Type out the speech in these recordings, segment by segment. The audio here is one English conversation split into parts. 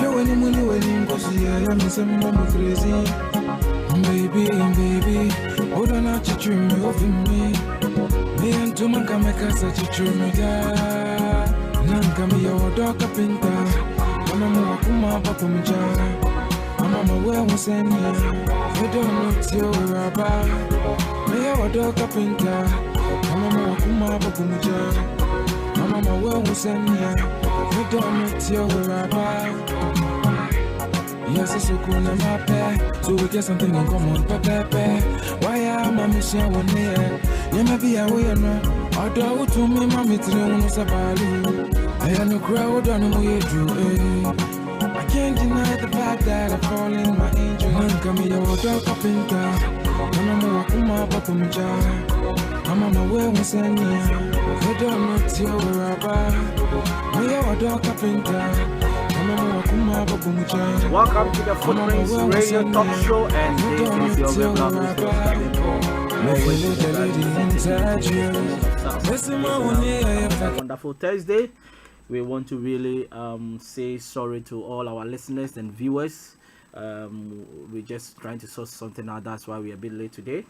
show any money when you go see I'm some mama crazy. Baby, hold on at your dream of me. Me and two man can make us at your dream. Nanka me your dog up in there. Mama Kuma Papa Mja. Mama where was any? You don't know till Rabba. Me your dog up in there. Mama Kuma Papa Mja. Mama where was any? You don't know till Rabba. Yes, it's so cool in my bed. So we get something in common, pepe. Why am I missing one year? You may be away, no. Although to me, mammy, to the Sabalu. I am no crowd on the way to I can't deny the fact that I fall in my angel. Man, come here, your dog up in there. Mama, Kuma, Papa Mja. Mama, where was any? You don't know till we're about. Me, your dog up in there. Welcome to the Footprints Radio Talk Show, and this is your wonderful Thursday. We want to really say sorry to all our listeners and viewers. We're just trying to sort something out. That's why we're a bit late today.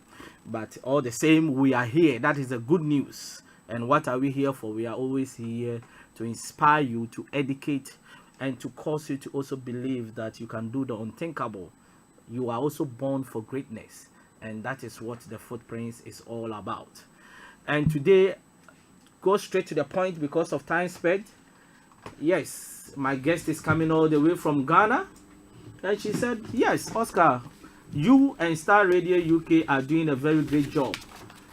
But all the same, we are here. That is the good news. And what are we here for? We are always here to inspire you, to educate, and to cause you to also believe that you can do the unthinkable. You are also born for greatness, and that is what the Footprints is all about. And today, go straight to the point because of time spent. Yes, my guest is coming all the way from Ghana, and she said, yes, Oscar, you and Starr Radio UK are doing a very great job,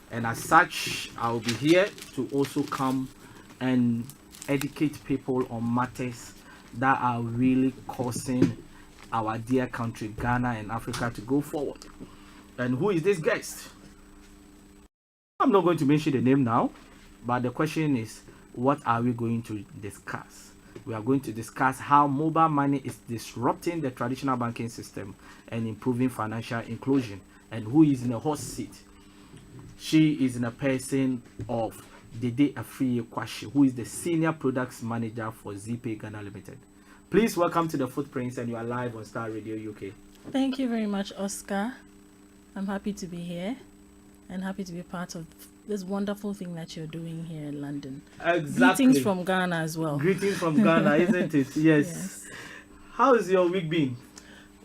and as such, I will be here to also come and educate people on matters that are really causing our dear country Ghana and Africa to go forward. And who is this guest? I'm not going to mention the name now, but the question is, what are we going to discuss? We are going to discuss how mobile money is disrupting the traditional banking system and improving financial inclusion. And who is in a hot seat? She is in a person of Dede Afriye-Kwashe, who is the Senior Products Manager for ZPay Ghana Limited. Please welcome to the Footprints, and you are live on Starr Radio UK. Thank you very much, Oscar. I'm happy to be here and happy to be part of this wonderful thing that you're doing here in London. Exactly. Greetings from Ghana as well. Greetings from Ghana, isn't it? Yes. How is your week been?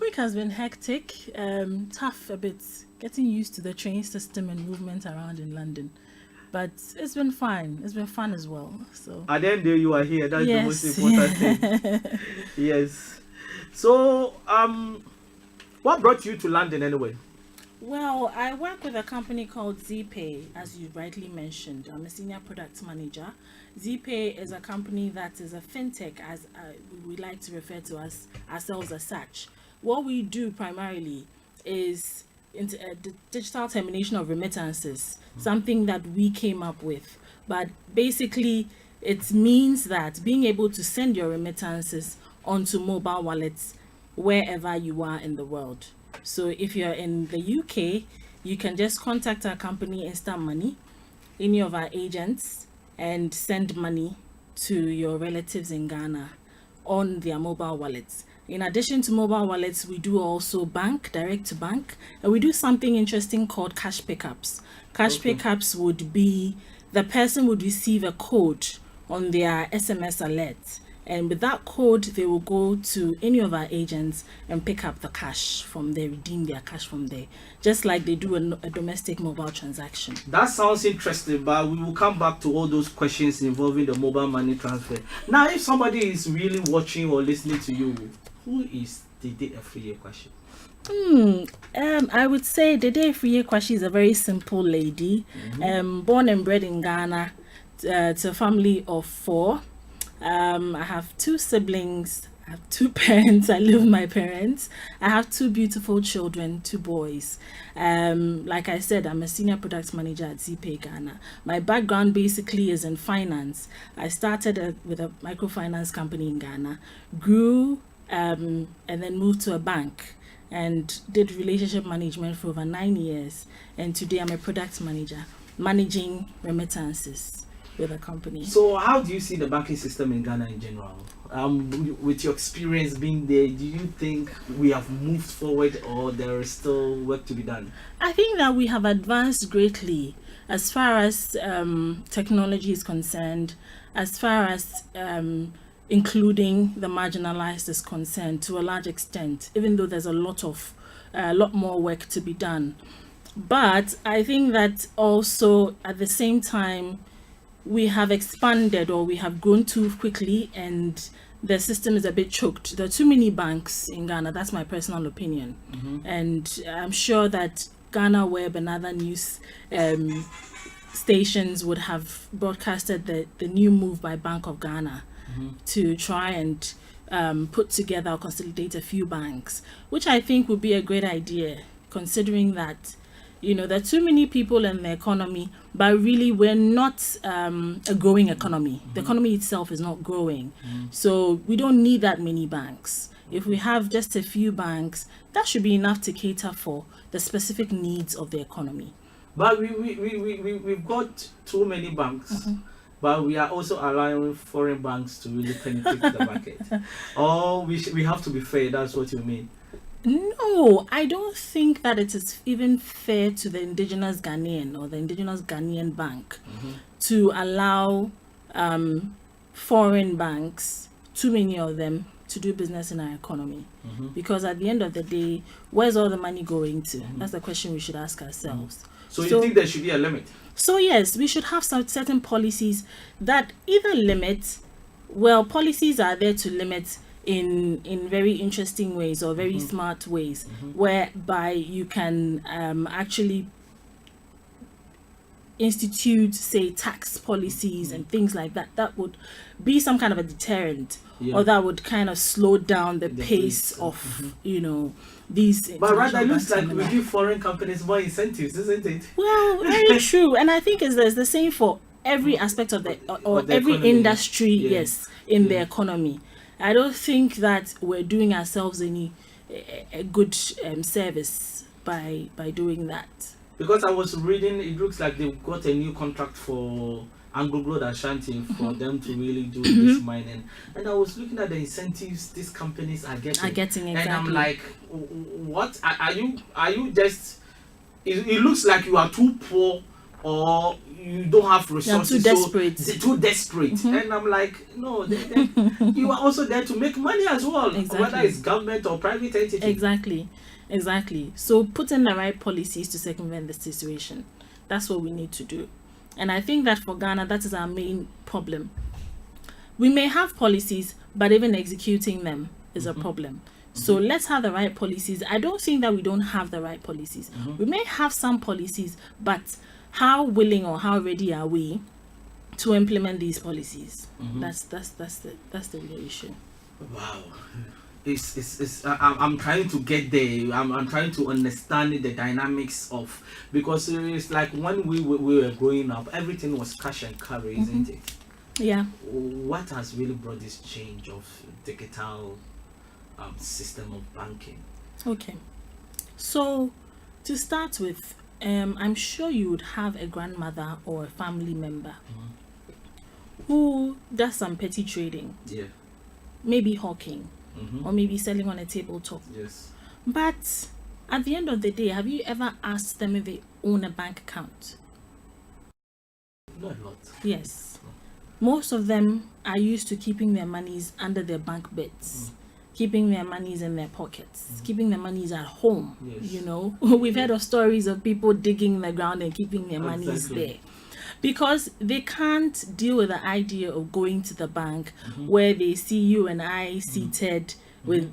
Week has been hectic, tough a bit, getting used to the train system and movement around in London. But it's been fine. It's been fun as well. So at the end of the day, you are here. That's the most important thing. Yes. So, what brought you to London anyway? Well, I work with a company called ZPay, as you rightly mentioned. I'm a senior product manager. ZPay is a company that is a fintech, as we like to refer to ourselves as such. What we do primarily is the digital termination of remittances, something that we came up with. But basically, it means that being able to send your remittances onto mobile wallets wherever you are in the world. So if you're in the UK, you can just contact our company, Instant Money, any of our agents, and send money to your relatives in Ghana on their mobile wallets. In addition to mobile wallets, we do also bank, direct to bank, and we do something interesting called cash pickups. Cash pickups would be the person would receive a code on their SMS alert, and with that code, they will go to any of our agents and pick up the cash from there, redeem their cash from there, just like they do a domestic mobile transaction. That sounds interesting, but we will come back to all those questions involving the mobile money transfer. Now, if somebody is really watching or listening to you, who is Dede Afriye-Kwashe? I would say Dede Afriye-Kwashe is a very simple lady, born and bred in Ghana, to a family of 4. I have 2 siblings, I have 2 parents, I live with my parents. I have 2 beautiful children, 2 boys. Like I said, I'm a senior product manager at ZPay Ghana. My background basically is in finance. I started with a microfinance company in Ghana, grew and then moved to a bank and did relationship management for over 9 years. And today I'm a product manager managing remittances. with a company. So how do you see the banking system in Ghana in general? With your experience being there, do you think we have moved forward or there is still work to be done? I think that we have advanced greatly as far as technology is concerned, as far as including the marginalized is concerned to a large extent, even though there's a lot more work to be done. But I think that also at the same time, we have expanded or we have grown too quickly and the system is a bit choked. There are too many banks in Ghana. That's my personal opinion. And I'm sure that Ghana Web and other news stations would have broadcasted the new move by Bank of Ghana to try and put together or consolidate a few banks, which I think would be a great idea, considering that there are too many people in the economy, but really we're not a growing economy. The economy itself is not growing. So we don't need that many banks. If we have just a few banks, that should be enough to cater for the specific needs of the economy. But we've got too many banks, but we are also allowing foreign banks to really penetrate the market. Or we have to be fair, that's what you mean? No, I don't think that it is even fair to the indigenous Ghanaian or the indigenous Ghanaian bank to allow foreign banks, too many of them, to do business in our economy. Because at the end of the day, where's all the money going to? That's the question we should ask ourselves. So you think there should be a limit? So yes, we should have some certain policies that either limit, policies are there to limit in very interesting ways or very smart ways, whereby you can actually institute, say, tax policies and things like that. That would be some kind of a deterrent, or that would kind of slow down the pace of these. But rather, it looks like we give foreign companies more incentives, isn't it? Well, very true, and I think it's the same for every aspect of the every economy, industry, in the economy. I don't think that we're doing ourselves any a good service by doing that. Because I was reading, it looks like they've got a new contract for Anglo-Gold Ashanti for them to really do this mining. And I was looking at the incentives these companies are getting. Exactly. And I'm like, what? Are you just... It looks like you are too poor or you don't have resources. You're too desperate. Too desperate. And I'm like, no, you are also there to make money as well, whether it's government or private entity. Exactly. So put in the right policies to circumvent the situation. That's what we need to do. And I think that for Ghana, that is our main problem. We may have policies, but even executing them is a problem. So let's have the right policies. I don't think that we don't have the right policies. We may have some policies, but how willing or how ready are we to implement these policies? That's the real issue. Wow. I'm trying to get there. I'm trying to understand the dynamics of, because it's like when we were growing up, everything was cash and carry, isn't it? Yeah. What has really brought this change of digital system of banking? Okay. So to start with, I'm sure you would have a grandmother or a family member who does some petty trading. Yeah. Maybe hawking. Or maybe selling on a tabletop. Yes. But at the end of the day, have you ever asked them if they own a bank account? Not a lot. Yes. Most of them are used to keeping their monies under their bank beds, keeping their monies in their pockets, keeping their monies at home. Yes. We've heard of stories of people digging the ground and keeping their monies there. Because they can't deal with the idea of going to the bank where they see you and I seated with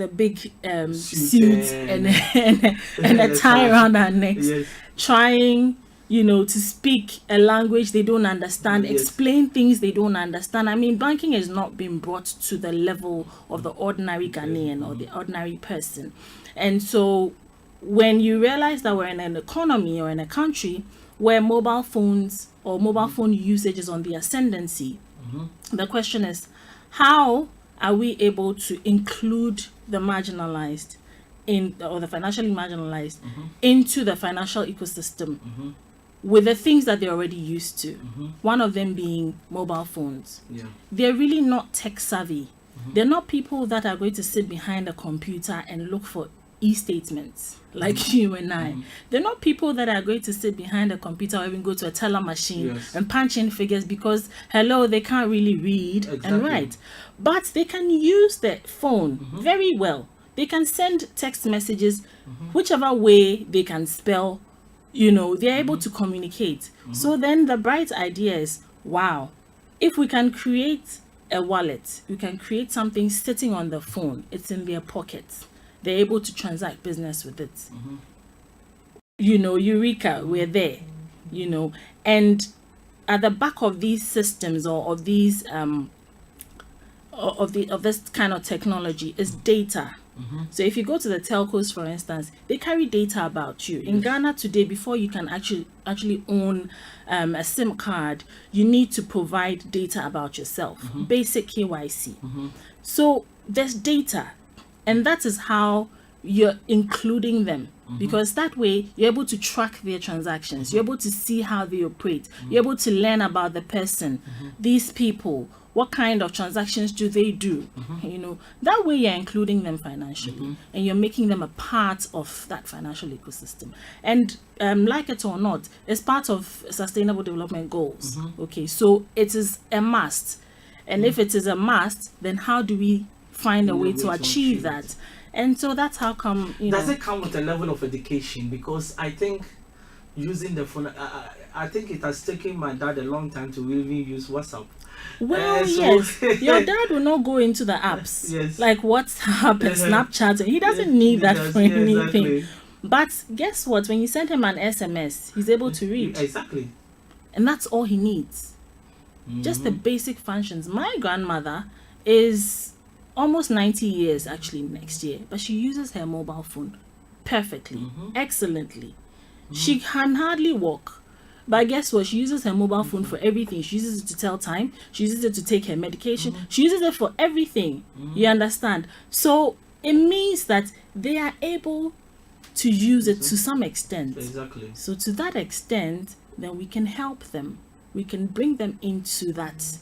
a big suit and a tie around our necks, trying to speak a language they don't understand, explain things they don't understand. I mean, banking has not been brought to the level of the ordinary Ghanaian or the ordinary person. And so when you realize that we're in an economy or in a country where mobile phones or mobile phone usage is on the ascendancy, the question is, how are we able to include the marginalized or the financially marginalized into the financial ecosystem with the things that they're already used to. One of them being mobile phones. They're really not tech savvy. They're not people that are going to sit behind a computer and look for e-statements like you and I. They're not people that are going to sit behind a computer or even go to a teller machine and punch in figures because, hello, they can't really read and write. But they can use their phone very well. They can send text messages, whichever way they can spell, you know, they're able to communicate. So then the bright idea is, wow, if we can create a wallet, we can create something sitting on the phone, it's in their pockets, they're able to transact business with it. You know, Eureka, we're there, you know. And at the back of these systems or of these of this kind of technology is data. So if you go to the telcos, for instance, they carry data about you. In Ghana today, before you can actually own a SIM card, you need to provide data about yourself, basic KYC. So there's data, and that is how you're including them, because that way you're able to track their transactions, you're able to see how they operate, you're able to learn about the person, these people, what kind of transactions do they do. You know, that way you're including them financially, and you're making them a part of that financial ecosystem. And like it or not, it's part of sustainable development goals. Okay, so it is a must. And if it is a must, then how do we find a way to achieve that? And so that's how come, you know. Does it come with a level of education? Because I think using the phone, I think it has taken my dad a long time to really use WhatsApp. Well, yes, your dad will not go into the apps like WhatsApp and Snapchat. He doesn't need that for anything. Exactly. But guess what? When you send him an SMS, he's able to read. Exactly. And that's all he needs. Just the basic functions. My grandmother is almost 90 years actually next year, but she uses her mobile phone perfectly, excellently. She can hardly walk. But guess what? She uses her mobile phone for everything. She uses it to tell time. She uses it to take her medication. She uses it for everything. You understand? So it means that they are able to use it to some extent. Exactly. So to that extent, then we can help them. We can bring them into that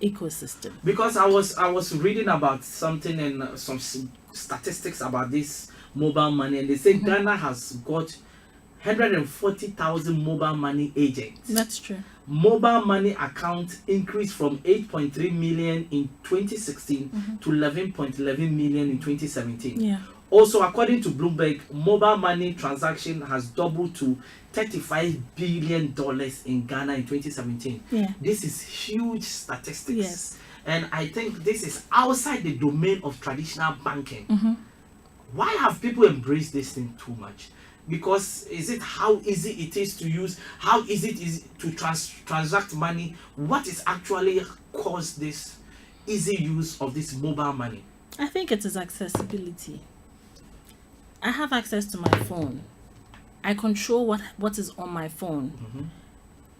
ecosystem. Because I was reading about something and some statistics about this mobile money, and they say Ghana has got 140,000 mobile money agents. That's true. Mobile money accounts increased from 8.3 million in 2016 to 11.11 million in 2017. Yeah. Also, according to Bloomberg, mobile money transaction has doubled to $35 billion in Ghana in 2017. Yeah. This is huge statistics. Yes. And I think this is outside the domain of traditional banking. Why have people embraced this thing too much? Because is it how easy it is to use? How easy it is to transact money? What is actually caused this easy use of this mobile money? I think it is accessibility. I have access to my phone. I control what is on my phone.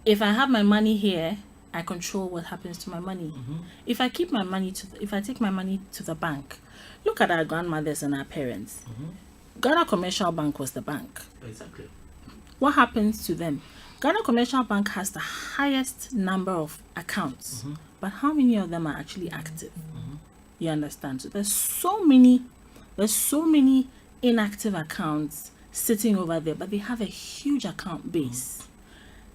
If I have my money here, I control what happens to my money. If I keep my money if I take my money to the bank, look at our grandmothers and our parents. Ghana Commercial Bank was the bank. Exactly. What happens to them? Ghana Commercial Bank has the highest number of accounts, but how many of them are actually active? You understand? So there's so many inactive accounts sitting over there, but they have a huge account base.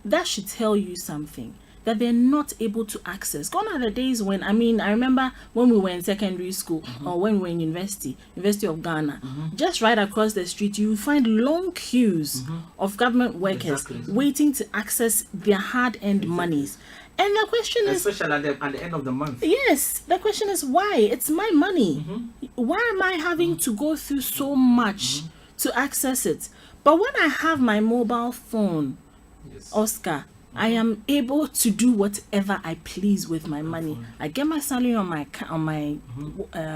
That should tell you something, that they're not able to access. Gone are the days when, I remember when we were in secondary school or when we were in University of Ghana, just right across the street, you find long queues of government workers waiting to access their hard-earned monies. And the question is, especially at the end of the month. Yes, the question is why? It's my money. Why am I having to go through so much to access it? But when I have my mobile phone, Oscar, I am able to do whatever I please with my money. I get my salary on my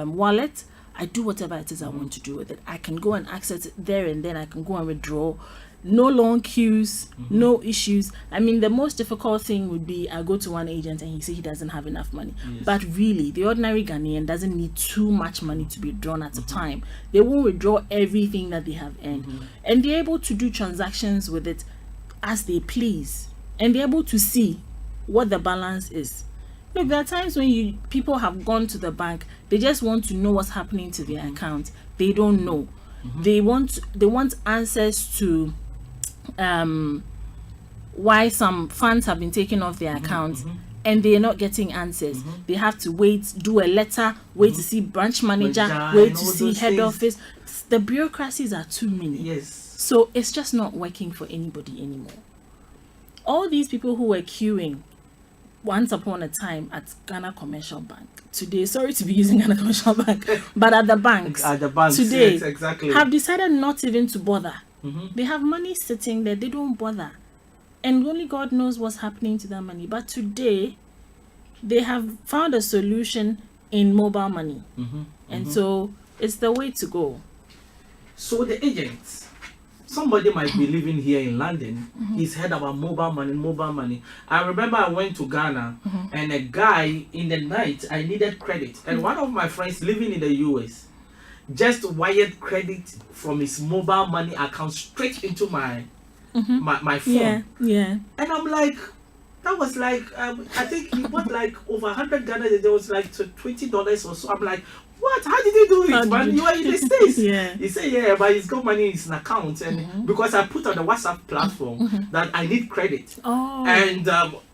wallet. I do whatever it is I want to do with it. I can go and access it there and then. I can go and withdraw. No long queues, no issues. The most difficult thing would be I go to one agent and he says he doesn't have enough money. But really, the ordinary Ghanaian doesn't need too much money to be drawn at a time. They won't withdraw everything that they have earned. And they're able to do transactions with it as they please and be able to see what the balance is. Look, there are times when people have gone to the bank, they just want to know what's happening to their account. They don't know. They want answers to why some funds have been taken off their account and they're not getting answers. They have to wait, do a letter, wait to see branch manager, wait to see head office. The bureaucracies are too many. Yes. So it's just not working for anybody anymore. All these people who were queuing once upon a time at Ghana Commercial Bank today, sorry to be using Ghana Commercial Bank, but at the banks today, yes, exactly, have decided not even to bother. They have money sitting there, they don't bother. And only God knows what's happening to that money. But today, they have found a solution in mobile money. And so it's the way to go. So the agents, somebody might be living here in London, he's heard about mobile money. I remember I went to Ghana and a guy in the night, I needed credit. And one of my friends living in the US just wired credit from his mobile money account straight into my phone. Yeah. And I'm like, that was like, I think he bought like over 100 Ghana, there was like $20 or so. I'm like, what? How did he do it, man? You are in the States. He said, yeah, but he's got money in his account. And because I put on the WhatsApp platform that I need credit. And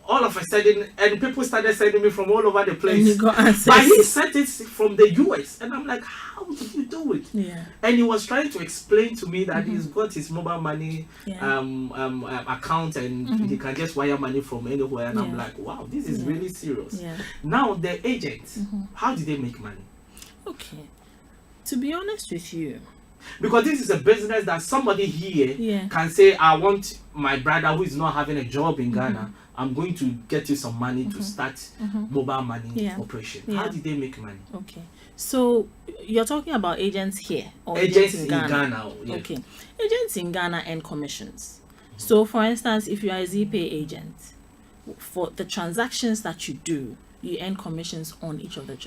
all of a sudden, and people started sending me from all over the place. And you got answers. But he sent it from the US. And I'm like, how did you do it? Yeah. And he was trying to explain to me that he's got his mobile money account and he can just wire money from anywhere. And I'm like, wow, this is really serious. Now, the agents, how do they make money? Okay. To be honest with you, because this is a business that somebody here can say, I want my brother who is not having a job in Ghana, I'm going to get you some money to start mobile money operation. How did they make money? Okay. So you're talking about agents here or agents in Ghana? Okay. Agents in Ghana and commissions. So for instance, if you are a ZPay agent, for the transactions that you do, you earn commissions on each of the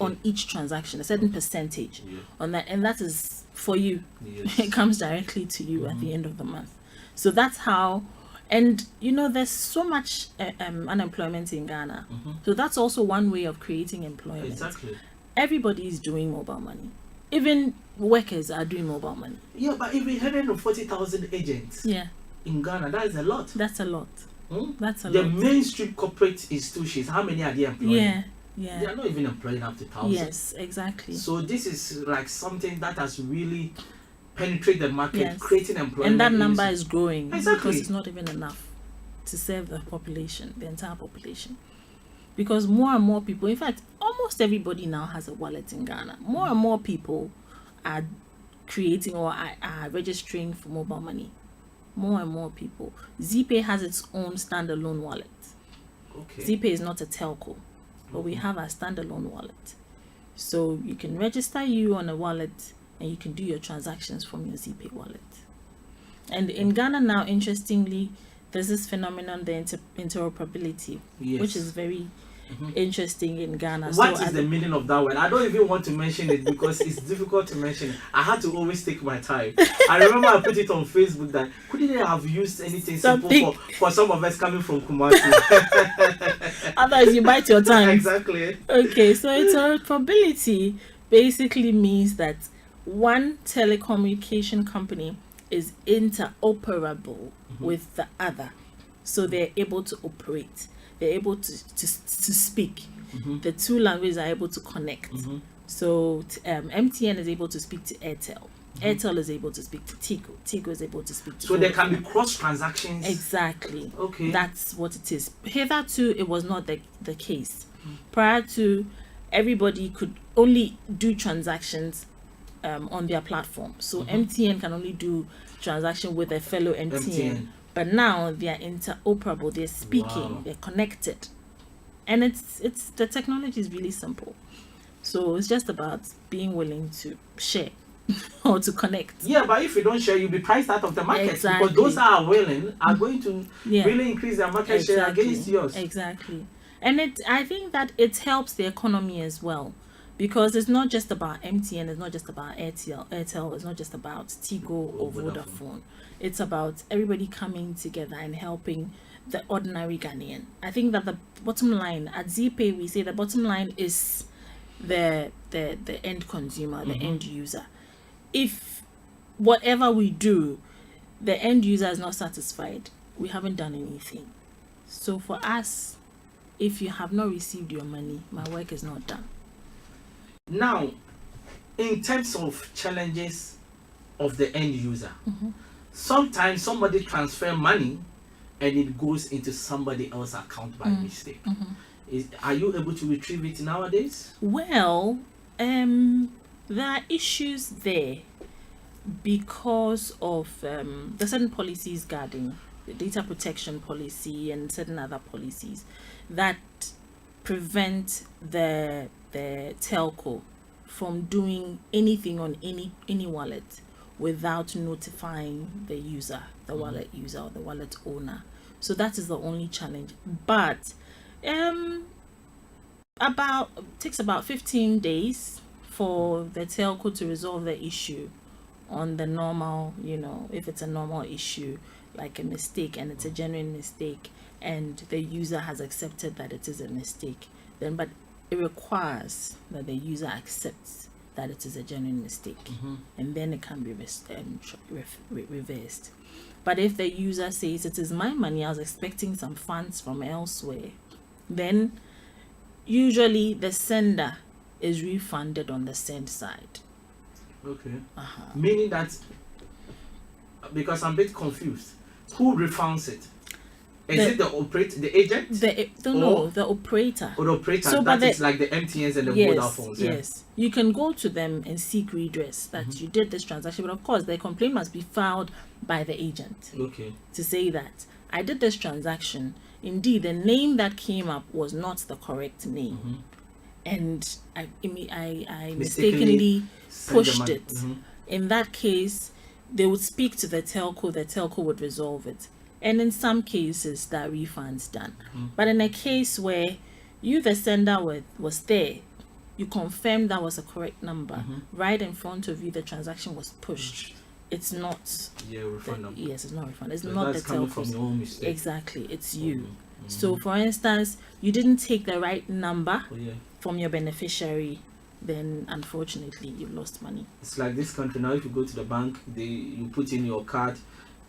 on each transaction, a certain percentage on that, and that is for you. It comes directly to you at the end of the month. So that's how. And you know, there's so much unemployment in Ghana, so that's also one way of creating employment. Exactly. Everybody is doing mobile money. Even workers are doing mobile money. Yeah, but if we had 140,000 agents in Ghana, that is a lot. That's a lot. That's a the lot. The mainstream corporate institutions, how many are they employing? Yeah. They are not even employing up to 1,000. Yes, exactly. So this is like something that has really penetrated the market, creating employment. And that number is growing because it's not even enough to serve the population, the entire population. Because more and more people, in fact, almost everybody now has a wallet in Ghana. More and more people are creating or are registering for mobile money. More and more people. ZPay has its own standalone wallet. Okay. ZPay is not a telco, but we have a standalone wallet. So you can register you on a wallet and you can do your transactions from your ZPay wallet. And in Ghana now, interestingly, there's this phenomenon, the interoperability, which is very interesting in Ghana. What is the meaning of that word? I don't even want to mention it because it's difficult to mention. I had to always take my time. I remember I put it on Facebook that couldn't they have used anything simple for some of us coming from Kumasi? Otherwise you bite your tongue. Exactly. Okay, so interoperability basically means that one telecommunication company is interoperable with the other. So they're able to operate. They're able to speak. The two languages are able to connect. So MTN is able to speak to Airtel. Airtel is able to speak to Tigo. Tigo is able to speak to So there can be cross transactions. Exactly. Okay. That's what it is. Hitherto, it was not the case. Prior to, everybody could only do transactions on their platform. So MTN can only do transaction with a fellow MTN. But now they are interoperable. They're speaking. They're connected, and it's the technology is really simple. So it's just about being willing to share or to connect. Yeah, but if you don't share, you'll be priced out of the market. Exactly. Because those that are willing are going to really increase their market share against yours. Exactly. And I think that it helps the economy as well, because it's not just about MTN, it's not just about Airtel, it's not just about Tigo or Vodafone. It's about everybody coming together and helping the ordinary Ghanaian. I think that the bottom line at ZPay, we say the bottom line is the end consumer, the end user. If whatever we do, the end user is not satisfied, we haven't done anything. So for us, if you have not received your money, my work is not done. Now, in terms of challenges of the end user, sometimes somebody transfer money and it goes into somebody else's account by mistake. Are you able to retrieve it nowadays? Well, there are issues there because of the certain policies guarding the data protection policy and certain other policies that prevent the telco from doing anything on any wallet without notifying the user, the wallet user or the wallet owner. So that is the only challenge. But takes about 15 days for the telco to resolve the issue on the normal, if it's a normal issue like a mistake and it's a genuine mistake and the user has accepted that it is a mistake, then but it requires that the user accepts that it is a genuine mistake, and then it can be reversed. But if the user says it is my money, I was expecting some funds from elsewhere, then usually the sender is refunded on the send side. Okay. Meaning that, because I'm a bit confused, who refunds it? Is it the operator, the agent? The operator. Or the operator, So, that is like the MTNs and the Vodafones. Yes. You can go to them and seek redress that you did this transaction, but of course the complaint must be filed by the agent. Okay. To say that I did this transaction. Indeed, the name that came up was not the correct name. And I mistakenly pushed it. In that case, they would speak to the telco would resolve it. And in some cases, that refund's done. But in a case where you, the sender, was there, you confirmed that was a correct number, right in front of you, the transaction was pushed. It's not. Refund. Yes, it's not refund. It's So not that's the coming telco. from your own mistake. Exactly, it's you. So, for instance, you didn't take the right number from your beneficiary, then unfortunately you've lost money. It's like this country now. If you go to the bank, you put in your card.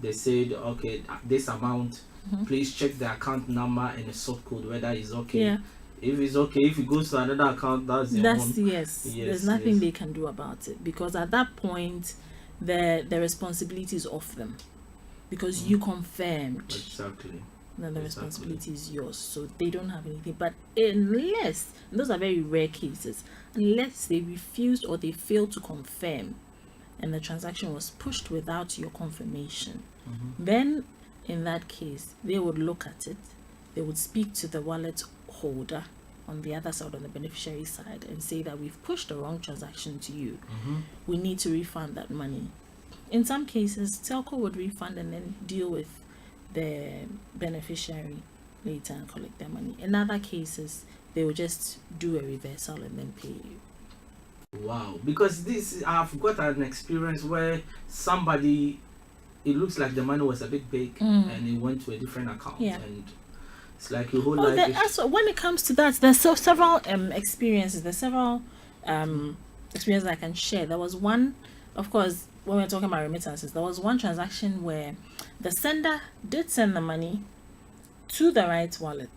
They said, okay, this amount. Please check the account number and the sort code whether it's okay. Yeah. If it's okay, if it goes to another account, that's yes. There's nothing they can do about it, because at that point, the responsibility is off them, because you confirmed. Exactly. Then the responsibility is yours, so they don't have anything. But unless, and those are very rare cases, unless they refused or they failed to confirm and the transaction was pushed without your confirmation, then in that case they would look at it, they would speak to the wallet holder on the other side, on the beneficiary side, and say that we've pushed the wrong transaction to you, we need to refund that money. In some cases, telco would refund and then deal with the beneficiary later and collect their money. In other cases, they will just do a reversal and then pay you. Wow, because I've got an experience where somebody, it looks like the money was a bit big and it went to a different account, and it's like your whole life. Also, when it comes to that, there's several experiences. There's several experiences I can share. There was one, of course, when we're talking about remittances, there was one transaction where the sender did send the money to the right wallet,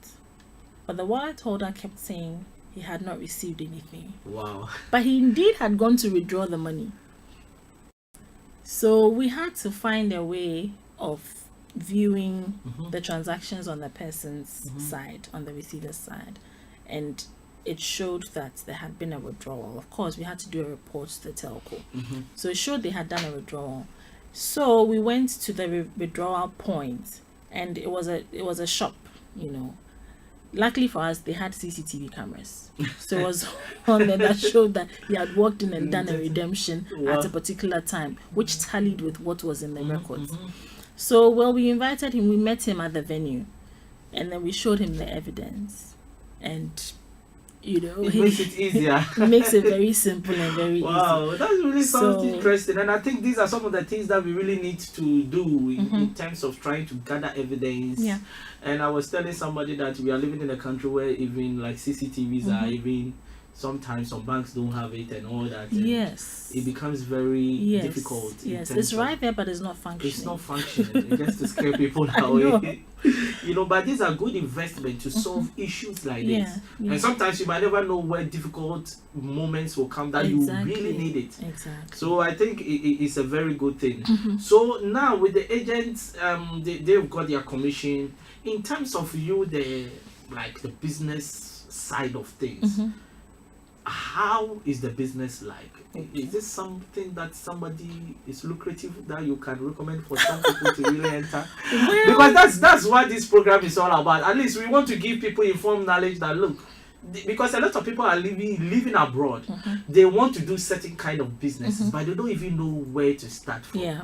but the wallet holder kept saying he had not received anything. Wow. But he indeed had gone to withdraw the money. So we had to find a way of viewing the transactions on the person's side, on the receiver's side, and it showed that there had been a withdrawal. Of course, we had to do a report to the telco. So it showed they had done a withdrawal. So we went to the withdrawal point, and it was a shop, Luckily for us, they had CCTV cameras. So it was one that showed that he had walked in and done a redemption at a particular time, which tallied with what was in the records. So, we invited him, we met him at the venue, and then we showed him the evidence. And You know, it makes it easier. It makes it very simple and very easy. Wow, that really sounds interesting. And I think these are some of the things that we really need to do in terms of trying to gather evidence. Yeah. And I was telling somebody that we are living in a country where even like CCTVs are even sometimes some banks don't have it and all that. And yes. it becomes very difficult. Yes, it's right there, but it's not functioning. It's not functioning. It gets to scare people away. You know, but these are good investment to solve issues like this. And sometimes you might never know where difficult moments will come that you really need it. Exactly. So I think it's a very good thing. So now with the agents, they've got their commission. In terms of you, the business side of things, how is the business like? Is this something that somebody is lucrative that you can recommend for some people to really enter? Because that's what this program is all about. At least we want to give people informed knowledge that look, because a lot of people are living abroad. They want to do certain kind of businesses, but they don't even know where to start from. Yeah.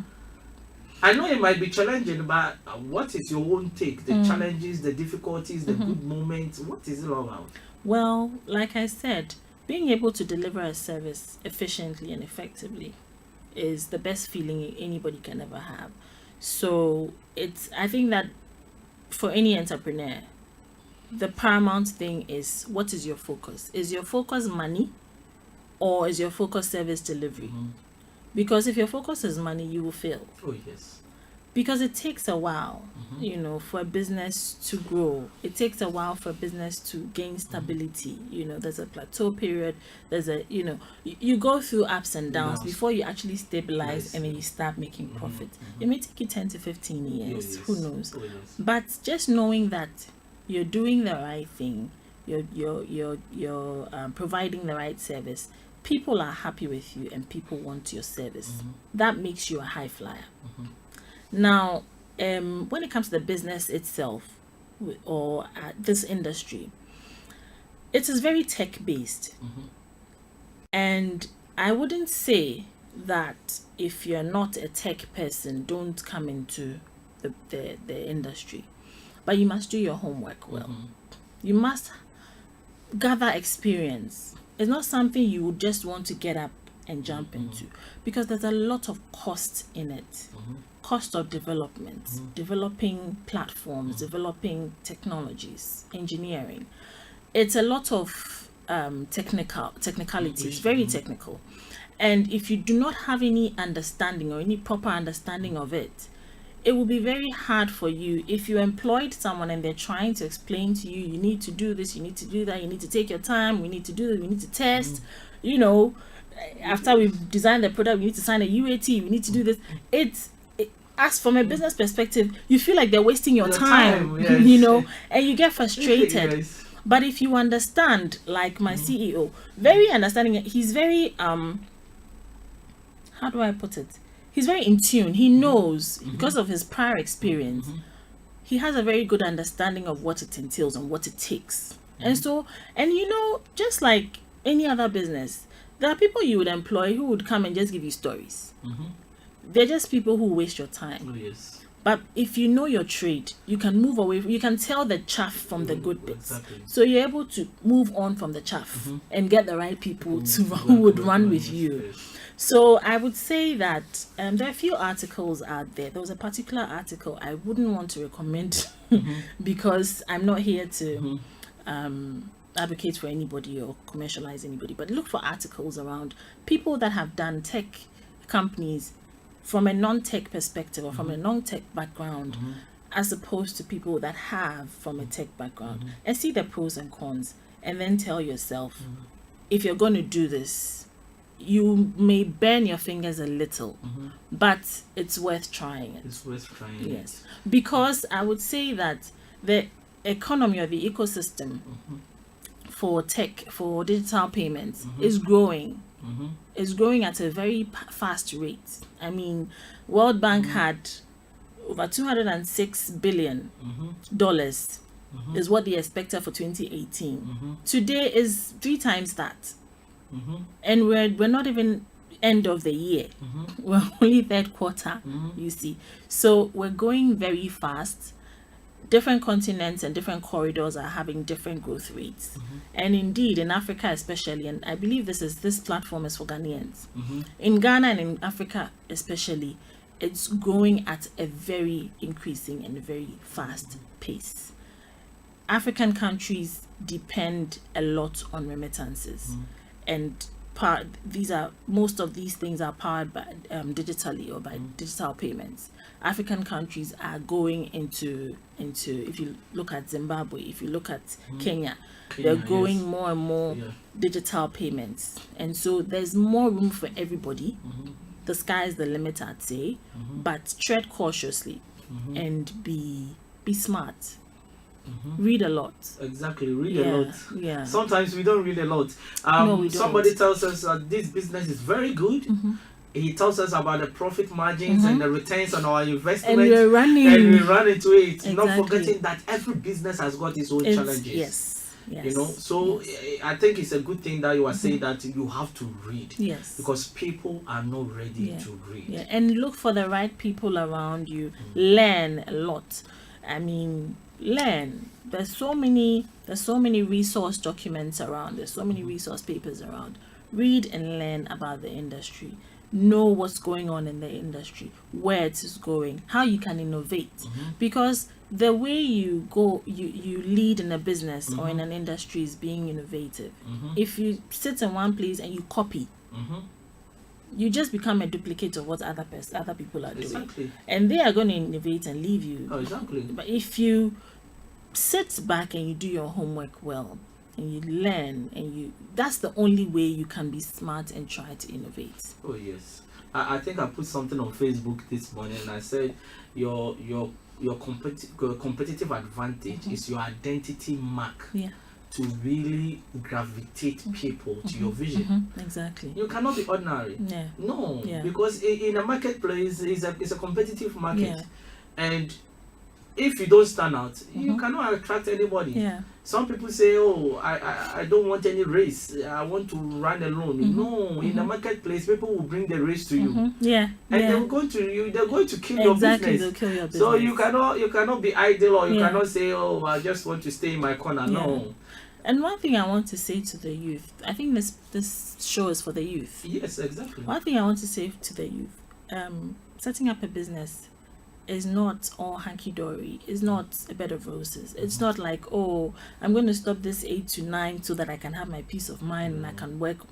I know it might be challenging, but what is your own take? The challenges, the difficulties, the good moments. What is it all about? Well, like I said, being able to deliver a service efficiently and effectively is the best feeling anybody can ever have. So I think that for any entrepreneur, the paramount thing is, what is your focus? Is your focus money, or is your focus service delivery? Because if your focus is money, you will fail. Oh yes. Because it takes a while, you know, for a business to grow. It takes a while for a business to gain stability. You know, there's a plateau period. There's a, you know, you go through ups and downs before you actually stabilize and then you start making profit. It may take you 10 to 15 years. Who knows? Oh, yes. But just knowing that you're doing the right thing, you're providing the right service, people are happy with you and people want your service. That makes you a high flyer. Now, when it comes to the business itself, or this industry, it is very tech based. And I wouldn't say that if you're not a tech person, don't come into the industry. But you must do your homework well. You must gather experience. It's not something you would just want to get up and jump into, because there's a lot of cost in it. Cost of development, developing platforms, developing technologies, engineering. It's a lot of technicalities, very technical. And if you do not have any understanding or any proper understanding of it, it will be very hard for you. If you employed someone and they're trying to explain to you, you need to do this, you need to do that, you need to take your time, we need to do this, we need to test, you know, after we've designed the product, we need to sign a UAT, we need to do this. As from a business perspective, you feel like they're wasting your time, you know, and you get frustrated. But if you understand, like my CEO, very understanding, he's very, how do I put it? He's very in tune. He knows, because of his prior experience, he has a very good understanding of what it entails and what it takes. And so, and you know, just like any other business, there are people you would employ who would come and just give you stories. They're just people who waste your time. Oh yes. But if you know your trade, you can move away. You can tell the chaff from the good bits. Exactly. So you're able to move on from the chaff and get the right people who would run with you. So I would say that there are a few articles out there. There was a particular article I wouldn't want to recommend because I'm not here to advocate for anybody or commercialize anybody. But look for articles around people that have done tech companies from a non-tech perspective or from a non-tech background, as opposed to people that have from a tech background, and see the pros and cons, and then tell yourself, if you're going to do this, you may burn your fingers a little, but it's worth trying it. It's worth trying. Yes, because I would say that the economy or the ecosystem for tech, for digital payments is growing. Is growing at a very fast rate. I mean, World Bank had over $206 billion is what they expected for 2018. Today is 3 times that, and we're not even end of the year. We're only third quarter. You see, so we're going very fast. different continents and different corridors are having different growth rates. And indeed, in Africa especially, and I believe this platform is for Ghanaians. In Ghana and in Africa especially, it's growing at a very increasing and very fast pace. African countries depend a lot on remittances, and most of these things are powered by digitally or by digital payments. African countries are going into if you look at Zimbabwe, if you look at Kenya, they're going more and more digital payments, and so there's more room for everybody. The sky is the limit, I'd say, but tread cautiously and be smart. Read a lot. Exactly, read a lot. Yeah. Sometimes we don't read a lot. No, we don't. Somebody tells us that this business is very good. He tells us about the profit margins and the returns on our investment, and we're running, and we run into it. Exactly. Not forgetting that every business has got its own challenges. Yes. You know, so I think it's a good thing that you are saying that you have to read. Yes. Because people are not ready to read. Yeah, and look for the right people around you. Learn a lot. I mean, learn. There's so many resource documents around. There's so many resource papers around. Read and learn about the industry. Know what's going on in the industry, where it is going, how you can innovate. Because the way you lead in a business or in an industry is being innovative. If you sit in one place and you copy, you just become a duplicate of what other people are doing, and they are going to innovate and leave you. But if you sit back and you do your homework well and you learn, and that's the only way you can be smart and try to innovate. Oh yes, I think I put something on Facebook this morning, and I said your competitive advantage is your identity mark. To really gravitate people to your vision. Exactly. You cannot be ordinary. No, Yeah. because in a marketplace, it's a competitive market, and if you don't stand out, you cannot attract anybody. Some people say, "Oh, I don't want any race. I want to run alone." No, in the marketplace, people will bring the race to you. And they're going to you. They're going to kill your business. They'll kill your business. So you cannot be idle, or you cannot say, "Oh, I just want to stay in my corner." No. And one thing I want to say to the youth, I think this show is for the youth. Yes, exactly. One thing I want to say to the youth, setting up a business is not all hanky-dory. It's not a bed of roses. It's not like, oh, I'm going to stop this 8 to 9 so that I can have my peace of mind and I can work.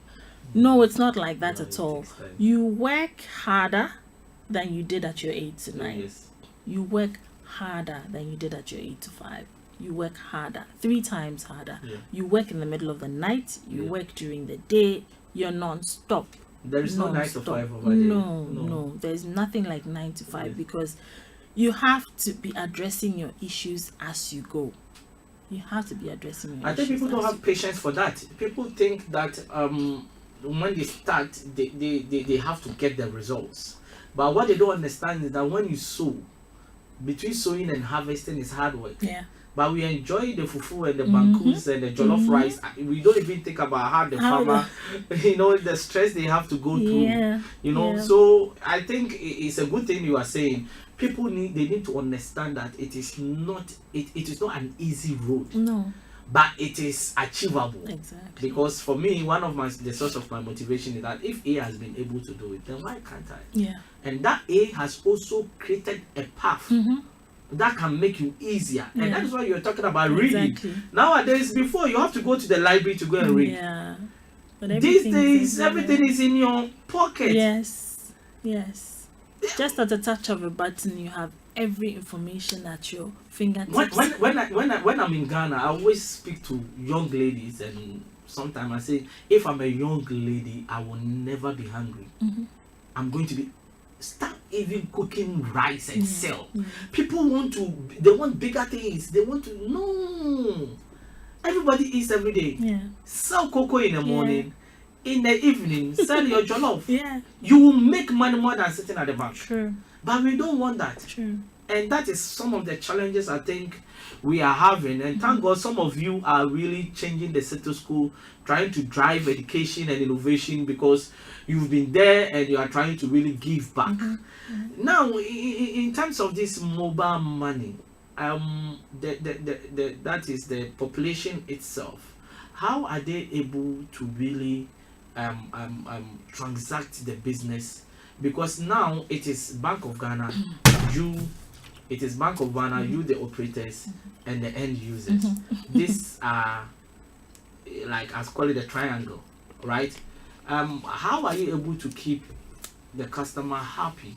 No, it's not like that at all. You work harder than you did at your 8 to 9. Yes. You work harder than you did at your 8 to 5. You work harder, 3 times harder. You work in the middle of the night. You work during the day. You're non-stop. There is no 9 to 5 over there. No. There's nothing like 9 to 5 because you have to be addressing your issues as you go. You have to be addressing your issues. I think people don't have patience for that. People think that when they start, they have to get the results. But what they don't understand is that when you sow, between sowing and harvesting is hard work. But we enjoy the fufu and the bankus and the jollof rice. We don't even think about how the farmer, the stress they have to go through. So I think it's a good thing you are saying. People need to understand that it is not an easy road. No. But it is achievable. Exactly. Because for me, one of the source of my motivation is that if A has been able to do it, then why can't I? And that A has also created a path that can make you easier. And that is why you're talking about reading. Nowadays, before you have to go to the library to go and read. But these days, everything is in your pocket. Yes. Just at the touch of a button, you have every information at your fingertips. When I'm in Ghana, I always speak to young ladies, and sometimes I say, if I'm a young lady, I will never be hungry. I'm going to start even cooking rice and sell. People they want bigger things. They want to no. Everybody eats every day. Sell cocoa in the morning. In the evening, sell your jollof. You will make money more than sitting at the bank. True. But we don't want that. True. And that is some of the challenges I think we are having. And thank God some of you are really changing the status quo, trying to drive education and innovation because you've been there and you are trying to really give back. Now, in terms of this mobile money, that is the population itself, how are they able to really transact the business? Because now it is Bank of Ghana, you, the operators, and the end users. These are, like, as call it, a triangle, right? How are you able to keep the customer happy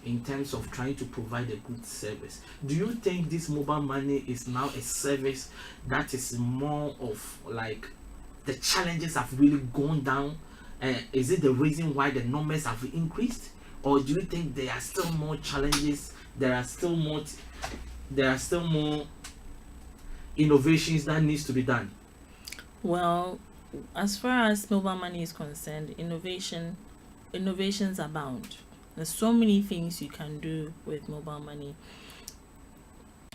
in terms of trying to provide a good service? Do you think this mobile money is now a service that is more of, like, the challenges have really gone down? Is it the reason why the numbers have increased, or do you think there are still more challenges? There are still more innovations that needs to be done? Well, as far as mobile money is concerned, innovations abound. There's so many things you can do with mobile money.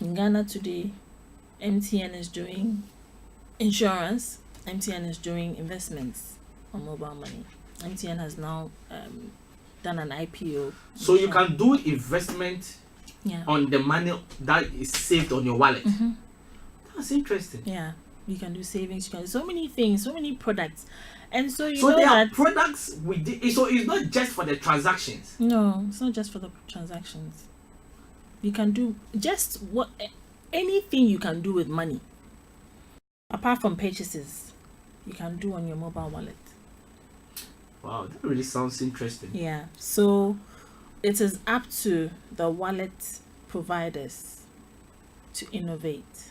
In Ghana today, MTN is doing insurance. MTN is doing investments on mobile money. MTN has now done an IPO. So you can do investment on the money that is saved on your wallet. That's interesting. Yeah, you can do savings. You can do so many things, so many products, and so there are products with so it's not just for the transactions. No, it's not just for the transactions. You can do just anything you can do with money, apart from purchases, you can do on your mobile wallet. Wow, that really sounds interesting. Yeah, so it is up to the wallet providers to innovate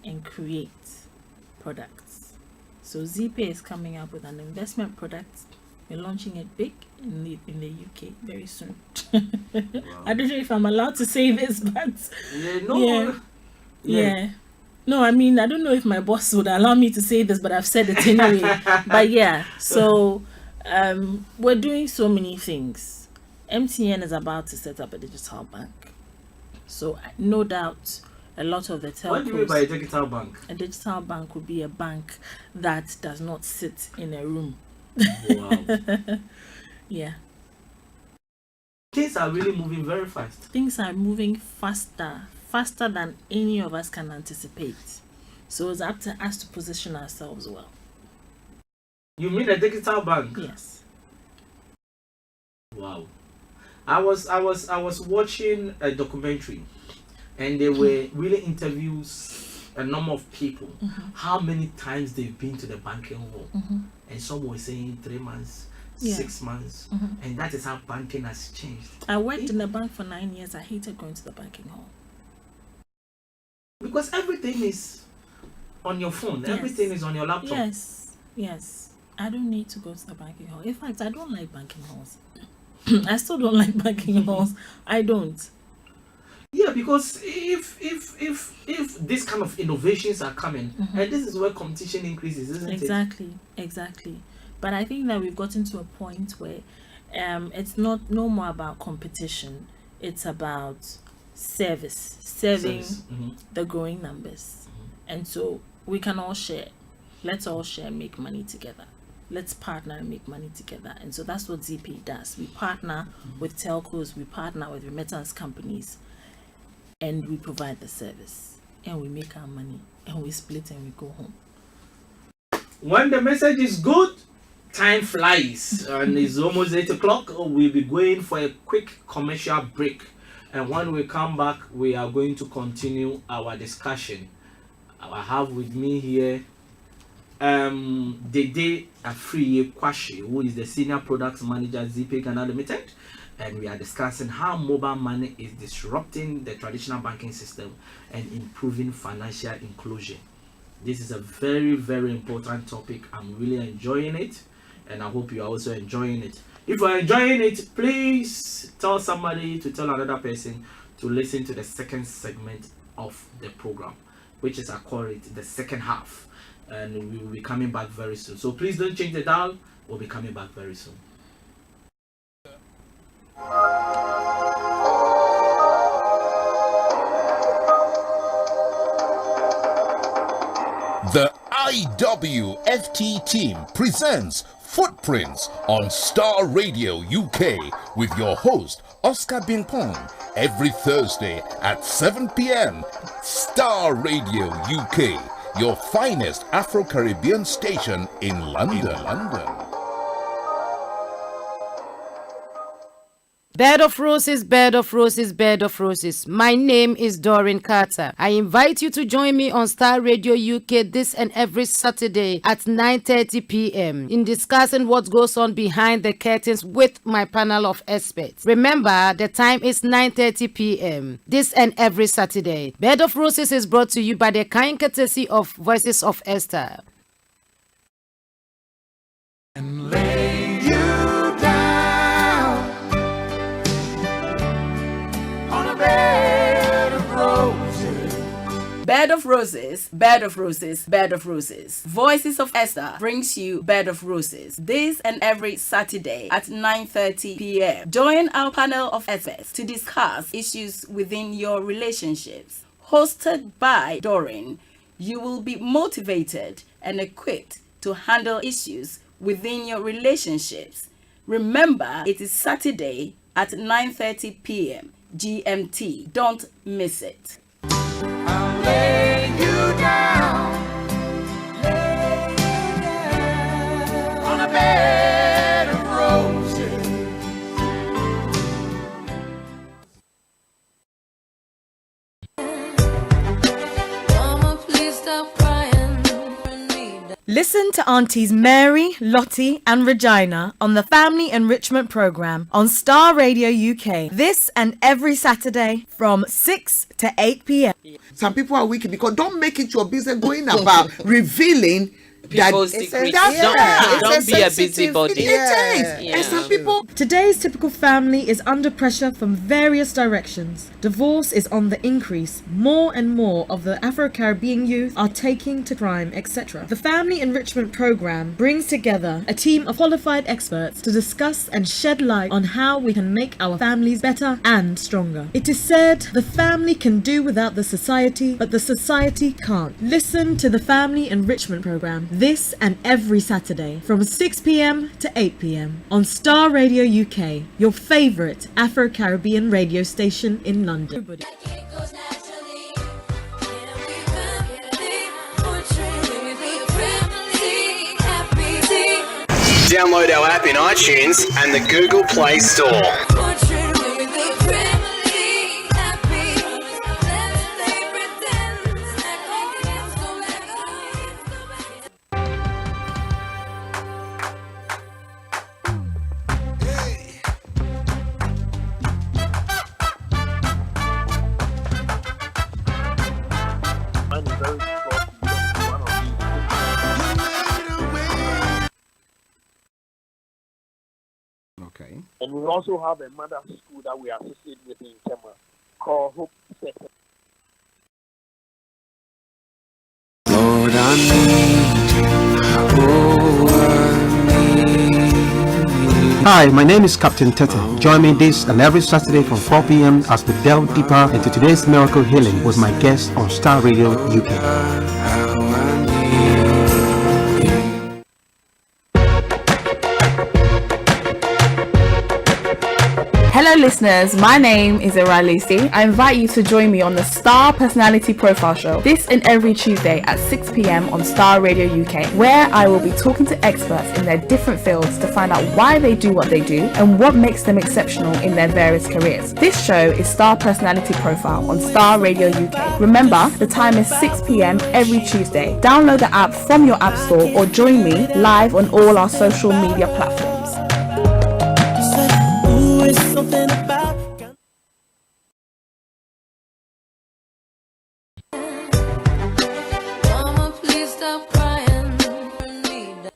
and create products. So ZPay is coming up with an investment product. We're launching it big in the UK very soon. Wow. I don't know if I'm allowed to say this, but no, I mean, I don't know if my boss would allow me to say this, but I've said it anyway. But yeah, so we're doing so many things. MTN is about to set up a digital bank, so no doubt a lot of the telcos. What do you mean by a digital bank? A digital bank would be a bank that does not sit in a room. Wow. Yeah. Things are really moving very fast. Things are moving faster than any of us can anticipate. So it's up to us to position ourselves well. You mean a digital bank? Yes. Wow. I was watching a documentary, and they were really interviews a number of people, how many times they've been to the banking hall, and some were saying 3 months, 6 months, and that is how banking has changed. I worked in the bank for 9 years. I hated going to the banking hall because everything is on your phone. Yes. Everything is on your laptop. Yes. I don't need to go to the banking hall. In fact, I don't like banking halls. I still don't like banking halls. I don't. Yeah, because if this kind of innovations are coming, and this is where competition increases, isn't it? Exactly. But I think that we've gotten to a point where it's no more about competition. It's about serving the growing numbers. And so we can all share. Let's all share, make money together. Let's partner and make money together. And so that's what ZP does. We partner with telcos, we partner with remittance companies, and we provide the service, and we make our money, and we split and we go home. When the message is good, time flies, and it's almost 8 o'clock. We'll be going for a quick commercial break, and when we come back, we are going to continue our discussion. I have with me here Dede Afriye Kwashi, who is the Senior Products Manager at ZP Ghana Limited, and we are discussing how mobile money is disrupting the traditional banking system and improving financial inclusion. This is a very, very important topic. I'm really enjoying it, and I hope you are also enjoying it. If you are enjoying it, please tell somebody to tell another person to listen to the second segment of the program, which is, I call it, the second half. And we will be coming back very soon. So please don't change the dial. We'll be coming back very soon. The IWFT team presents Footprints on Starr Radio UK with your host, Oscar Bimpong every Thursday at 7 p.m. Star Radio UK, your finest Afro-Caribbean station in London. Bed of roses, bed of roses, bed of roses. My name is Doreen Carter. I invite you to join me on Star Radio UK this and every Saturday at 9:30 p.m. in discussing what goes on behind the curtains with my panel of experts. Remember, the time is 9:30 p.m. this and every Saturday. Bed of Roses is brought to you by the kind courtesy of Voices of Esther. And lay you down on a bed of roses. Bed of Roses, Bed of Roses, Bed of Roses. Voices of Esther brings you Bed of Roses this and every Saturday at 9:30 p.m. Join our panel of experts to discuss issues within your relationships. Hosted by Doreen, you will be motivated and equipped to handle issues within your relationships. Remember, it is Saturday at 9:30 p.m. GMT. Don't miss it. I'll lay you down on a bed of roses. Mama, please stop crying for me. Listen to Aunties Mary, Lottie, and Regina on the Family Enrichment Programme on Star Radio UK this and every Saturday from 6 to 8 p.m. Some people are wicked because don't make it your business going about revealing people's that secrets. don't Be a busybody. And some people. Today's typical family is under pressure from various directions. Divorce is on the increase. More and more of the Afro-Caribbean youth are taking to crime, etc. The Family Enrichment Programme brings together a team of qualified experts to discuss and shed light on how we can make our families better and stronger. It is said the family can do without the society, but the society can't. Listen to the Family Enrichment Programme this and every Saturday from 6 p.m. to 8 p.m. on Star Radio UK, your favourite Afro-Caribbean radio station in London. Download our app in iTunes and the Google Play Store. Okay. And we also have a mother school that we associate with in Tema called Hope Center. Lord, I need. Hi, my name is Captain Tete. Join me this and every Saturday from 4 p.m. as we delve deeper into today's miracle healing with my guest on Star Radio UK. Hello listeners, my name is Ira Lucy. I invite you to join me on the Star Personality Profile Show this and every Tuesday at 6 p.m. on Star Radio UK, where I will be talking to experts in their different fields to find out why they do what they do and what makes them exceptional in their various careers. This show is Star Personality Profile on Star Radio UK. Remember, the time is 6 p.m. every Tuesday. Download the app from your app store or join me live on all our social media platforms.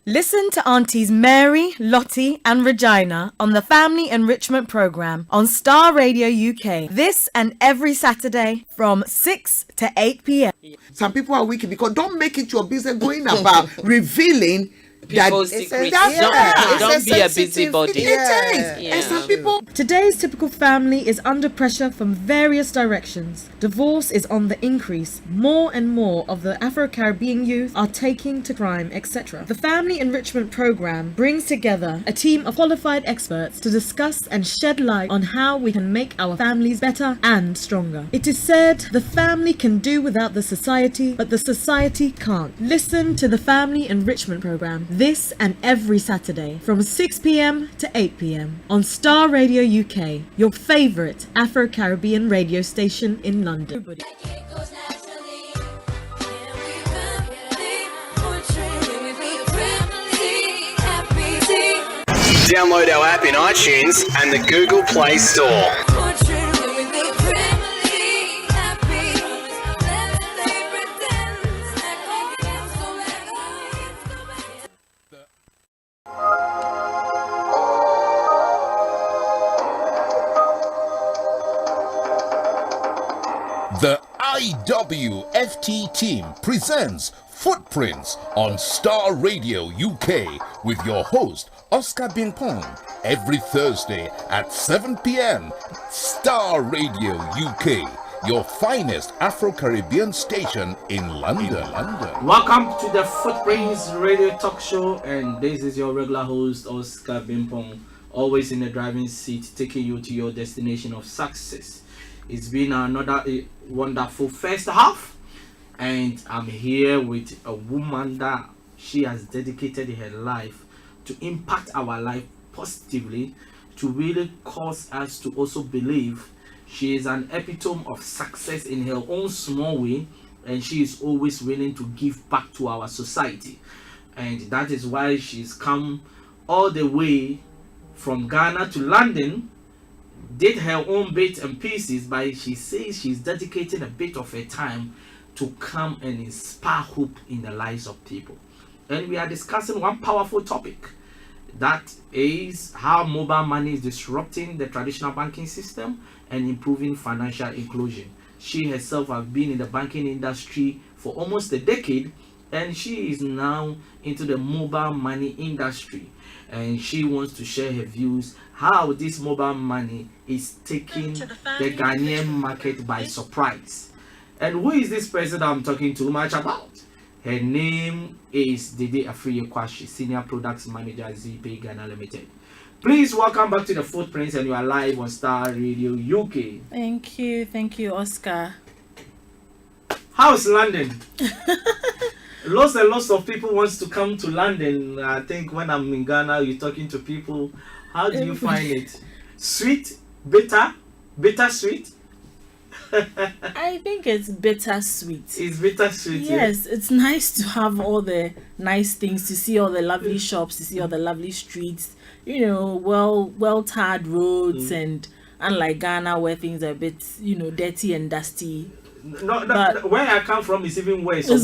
Listen to Aunties Mary, Lottie, and Regina on the Family Enrichment Programme on Star Radio UK this and every Saturday from 6 to 8 p.m. Some people are wicked because don't make it your business going about revealing people's secrets. Don't be a busybody. And some people. Today's typical family is under pressure from various directions. Divorce is on the increase. More and more of the Afro-Caribbean youth are taking to crime, etc. The Family Enrichment Program brings together a team of qualified experts to discuss and shed light on how we can make our families better and stronger. It is said the family can do without the society, but the society can't. Listen to the Family Enrichment Program this and every Saturday from 6 p.m. to 8 p.m. on Starr Radio UK, your favourite Afro-Caribbean radio station in London. Download our app in iTunes and the Google Play Store. The IWFT team presents Footprints on Starr Radio UK with your host Oscar Bimpong every Thursday at 7 p.m. Starr Radio UK, your finest Afro-Caribbean station in London. Welcome to the Footprints Radio Talk Show, and this is your regular host Oscar Bimpong, always in the driving seat, taking you to your destination of success. It's been another wonderful first half, and I'm here with a woman that she has dedicated her life to impact our life positively, to really cause us to also believe. She is an epitome of success in her own small way, and she is always willing to give back to our society. And that is why she's come all the way from Ghana to London, did her own bits and pieces, but she says she's dedicating a bit of her time to come and inspire hope in the lives of people. And we are discussing one powerful topic, that is how mobile money is disrupting the traditional banking system and improving financial inclusion. She herself has been in the banking industry for almost a decade, and she is now into the mobile money industry, and she wants to share her views how this mobile money is taking the Ghanaian market by surprise. And who is this person that I'm talking too much about? Her name is Dede Afriye-Kwashi, Senior Products Manager at ZPay Ghana Limited. Please welcome back to the Footprints, and you are live on Starr Radio UK. Thank you, Oscar. How's London? Lots and lots of people wants to come to London. I think when I'm in Ghana, you're talking to people. How do you find it? Sweet, bitter, sweet? I think it's bittersweet. It's bittersweet. Yes, it's nice to have all the nice things, to see all the lovely shops, to see all the lovely streets, well tarred roads, and unlike Ghana where things are a bit, dirty and dusty. No, where I come from is even worse. So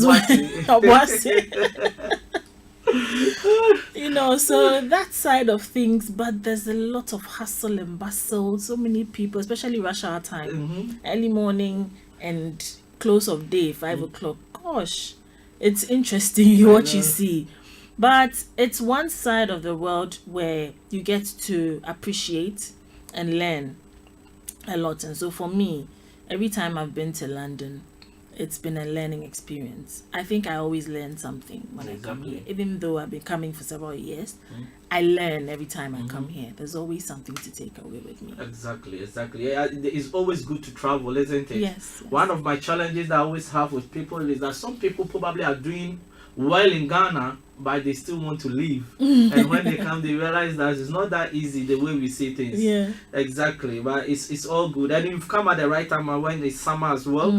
that side of things, but there's a lot of hustle and bustle, so many people, especially rush hour time, early morning and close of day, 5 o'clock. Gosh, it's interesting what you see, but it's one side of the world where you get to appreciate and learn a lot. And so for me, every time I've been to London, it's been a learning experience. I think I always learn something when I come here. Even though I've been coming for several years, I learn every time I come here. There's always something to take away with me. Exactly. Yeah, it's always good to travel, isn't it? Yes. One of my challenges that I always have with people is that some people probably are doing well in Ghana, but they still want to leave. And when they come, they realize that it's not that easy the way we see things. Yeah. Exactly. But it's all good. And you've come at the right time when it's summer as well.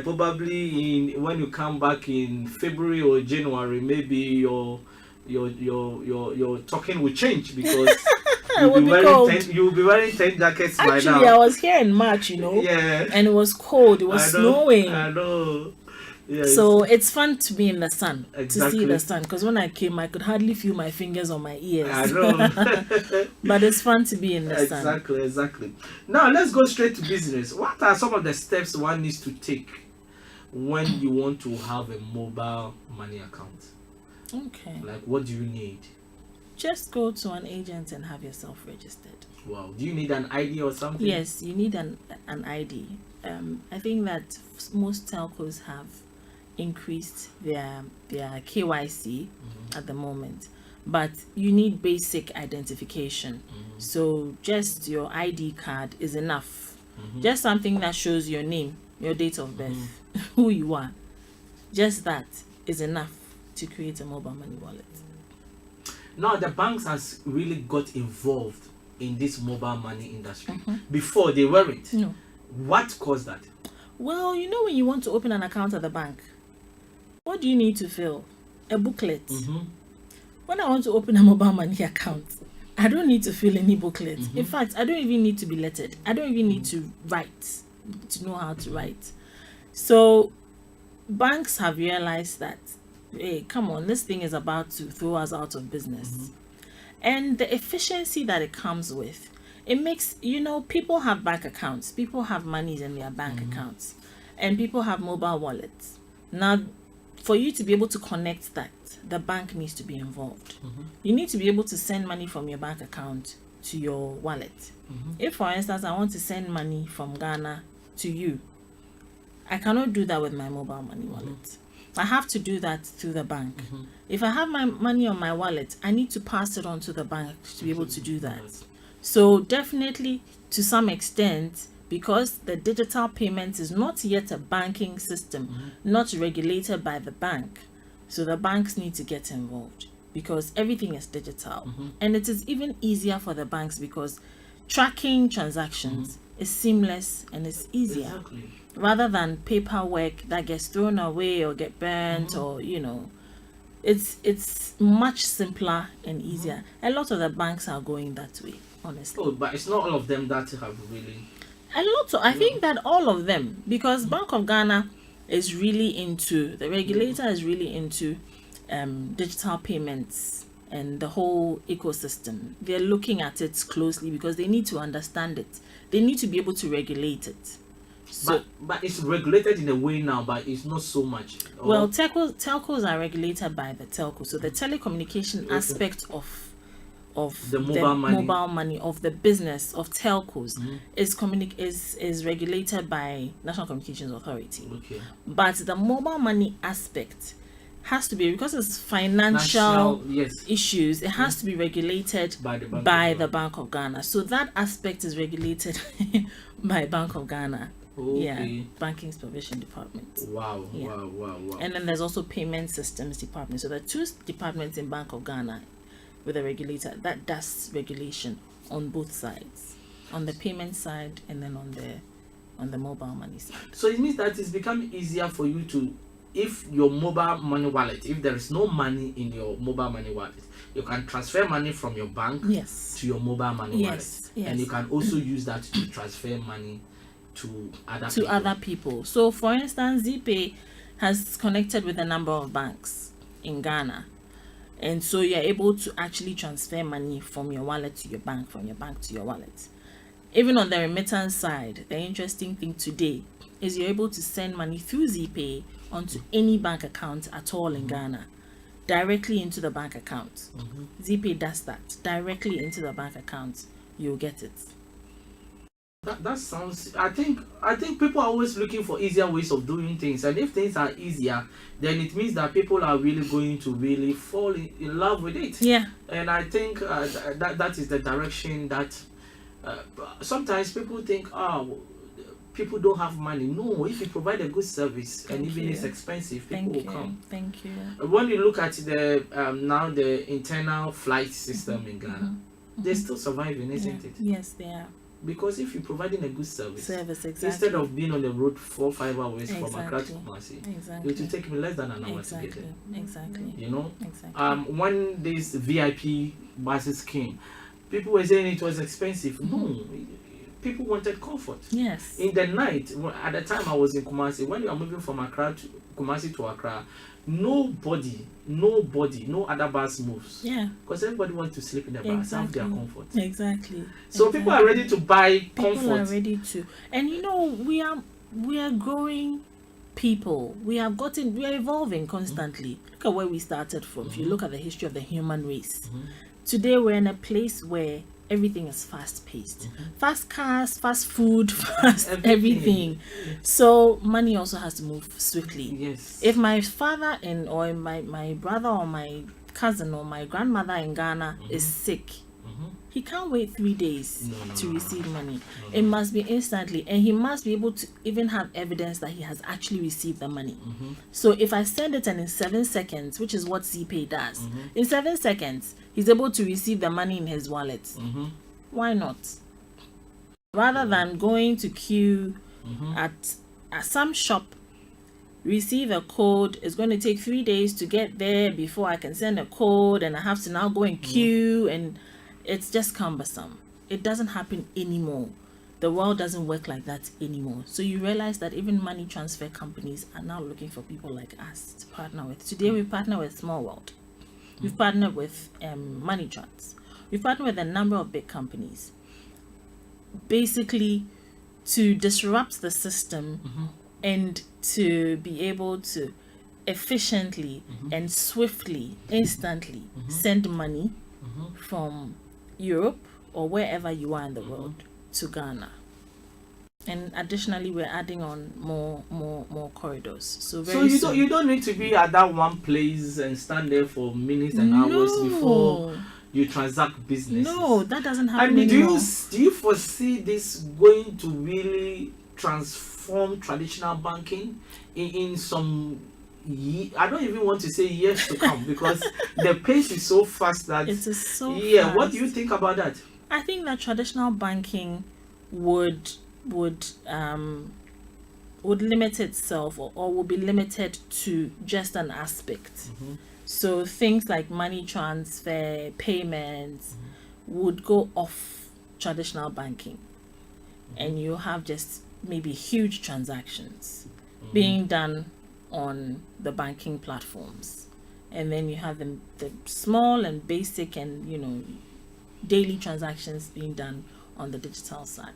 Probably when you come back in February or January, maybe your talking will change, because you'll be wearing 10 jackets by now. Actually, I was here in March, Yeah. And it was cold. It was snowing. I know. Yeah, so it's fun to be in the sun, exactly. to see the sun, because when I came I could hardly feel my fingers on my ears. I know. But it's fun to be in the sun. Exactly. Now let's go straight to business. What are some of the steps one needs to take when you want to have a mobile money account? Okay. Like, what do you need? Just go to an agent and have yourself registered. Wow. Do you need an ID or something? Yes, you need an ID. I think that most telcos have increased their KYC at the moment, but you need basic identification. So just your ID card is enough. Just something that shows your name, your date of birth, who you are. Just that is enough to create a mobile money wallet. Now the banks has really got involved in this mobile money industry. Before they weren't. No. What caused that? Well, you know, when you want to open an account at the bank, what do you need to fill? A booklet. When I want to open a mobile money account, I don't need to fill any booklet. In fact, I don't even need to be lettered. I don't even need to write, to know how to write. So banks have realized that, hey, come on, this thing is about to throw us out of business. And the efficiency that it comes with, it makes, you know, people have bank accounts, people have monies in their bank accounts, and people have mobile wallets. Now, for you to be able to connect that, the bank needs to be involved. You need to be able to send money from your bank account to your wallet. If, for instance, I want to send money from Ghana to you, I cannot do that with my mobile money wallet. I have to do that through the bank. If I have my money on my wallet, I need to pass it on to the bank to be able to do that. So definitely, to some extent, because the digital payments is not yet a banking system, not regulated by the bank, so the banks need to get involved because everything is digital. And it is even easier for the banks because tracking transactions is seamless and it's easier. Rather than paperwork that gets thrown away or get burnt or, you know, it's much simpler and easier. A lot of the banks are going that way, honestly. Oh, but it's not all of them that have really... A lot of, I think that all of them, because Bank of Ghana is really into, the regulator is really into digital payments and the whole ecosystem. They're looking at it closely because they need to understand it. They need to be able to regulate it. So, but it's regulated in a way now, but it's not so much. Well, telcos are regulated by the telco. So the telecommunication aspect of the mobile money of the business of telcos is regulated by National Communications Authority. But the mobile money aspect has to be, because it's financial issues, it has to be regulated by the Bank of Ghana. So that aspect is regulated by Bank of Ghana. Yeah, Banking Supervision Department. Wow. And then there's also Payment Systems Department. So there are two departments in Bank of Ghana with a regulator that does regulation on both sides, on the payment side and then on the mobile money side. So it means that it's become easier for you to, if your mobile money wallet, if there is no money in your mobile money wallet, you can transfer money from your bank to your mobile money wallet. And you can also use that to transfer money to other people. So for instance, ZPay has connected with a number of banks in Ghana. And so you're able to actually transfer money from your wallet to your bank, from your bank to your wallet. Even on the remittance side, the interesting thing today is you're able to send money through ZPay onto any bank account at all in Ghana, directly into the bank account. ZPay does that, directly into the bank account. You'll get it. That sounds, I think people are always looking for easier ways of doing things, and if things are easier, then it means that people are really going to really fall in love with it. And I think that is the direction that sometimes people think, people don't have money. No, if you provide a good service and even it's expensive, people will come. Thank you. When you look at the now the internal flight system in Ghana, they're still surviving, isn't it? Yes, they are. Because if you're providing a good service, instead of being on the road 4 or 5 hours from Accra to Kumasi, it will take me less than an hour to get there. You know, when these VIP buses came, people were saying it was expensive. No, people wanted comfort. Yes. In the night, at the time I was in Kumasi, when you are moving from Accra to Kumasi to Accra, nobody, no other bus moves. Yeah. Because everybody wants to sleep in the bus, have their comfort. Exactly. So people are ready to buy comfort. People are ready to, and you know, we are growing people, we are evolving constantly. Look at where we started from. If you look at the history of the human race, today we're in a place where everything is fast paced, fast cars, fast food, fast everything. So money also has to move swiftly. Yes. If my father or my brother or my cousin or my grandmother in Ghana is sick, he can't wait 3 days to receive money. It must be instantly, and he must be able to even have evidence that he has actually received the money. So if I send it and in 7 seconds, which is what ZPay does, in 7 seconds he's able to receive the money in his wallet. Why not? Rather than going to queue at some shop, receive a code, it's going to take 3 days to get there before I can send a code, and I have to now go and queue, and it's just cumbersome. It doesn't happen anymore. The world doesn't work like that anymore. So you realize that even money transfer companies are now looking for people like us to partner with. Today we partner with Small World. We've partnered with Money Trans. We've partnered with a number of big companies, basically to disrupt the system and to be able to efficiently and swiftly, instantly send money from Europe or wherever you are in the world to Ghana. And additionally, we're adding on more corridors. So you don't need to be at that one place and stand there for minutes and hours before you transact business. No, that doesn't happen And anymore. do you foresee this going to really transform traditional banking in some I don't even want to say years to come, because the pace is so fast that it is so fast. What fast. do you think about that? I think that traditional banking would limit itself or will be limited to just an aspect. So things like money transfer, payments would go off traditional banking, and you have just maybe huge transactions being done on the banking platforms, and then you have the small and basic and daily transactions being done on the digital side,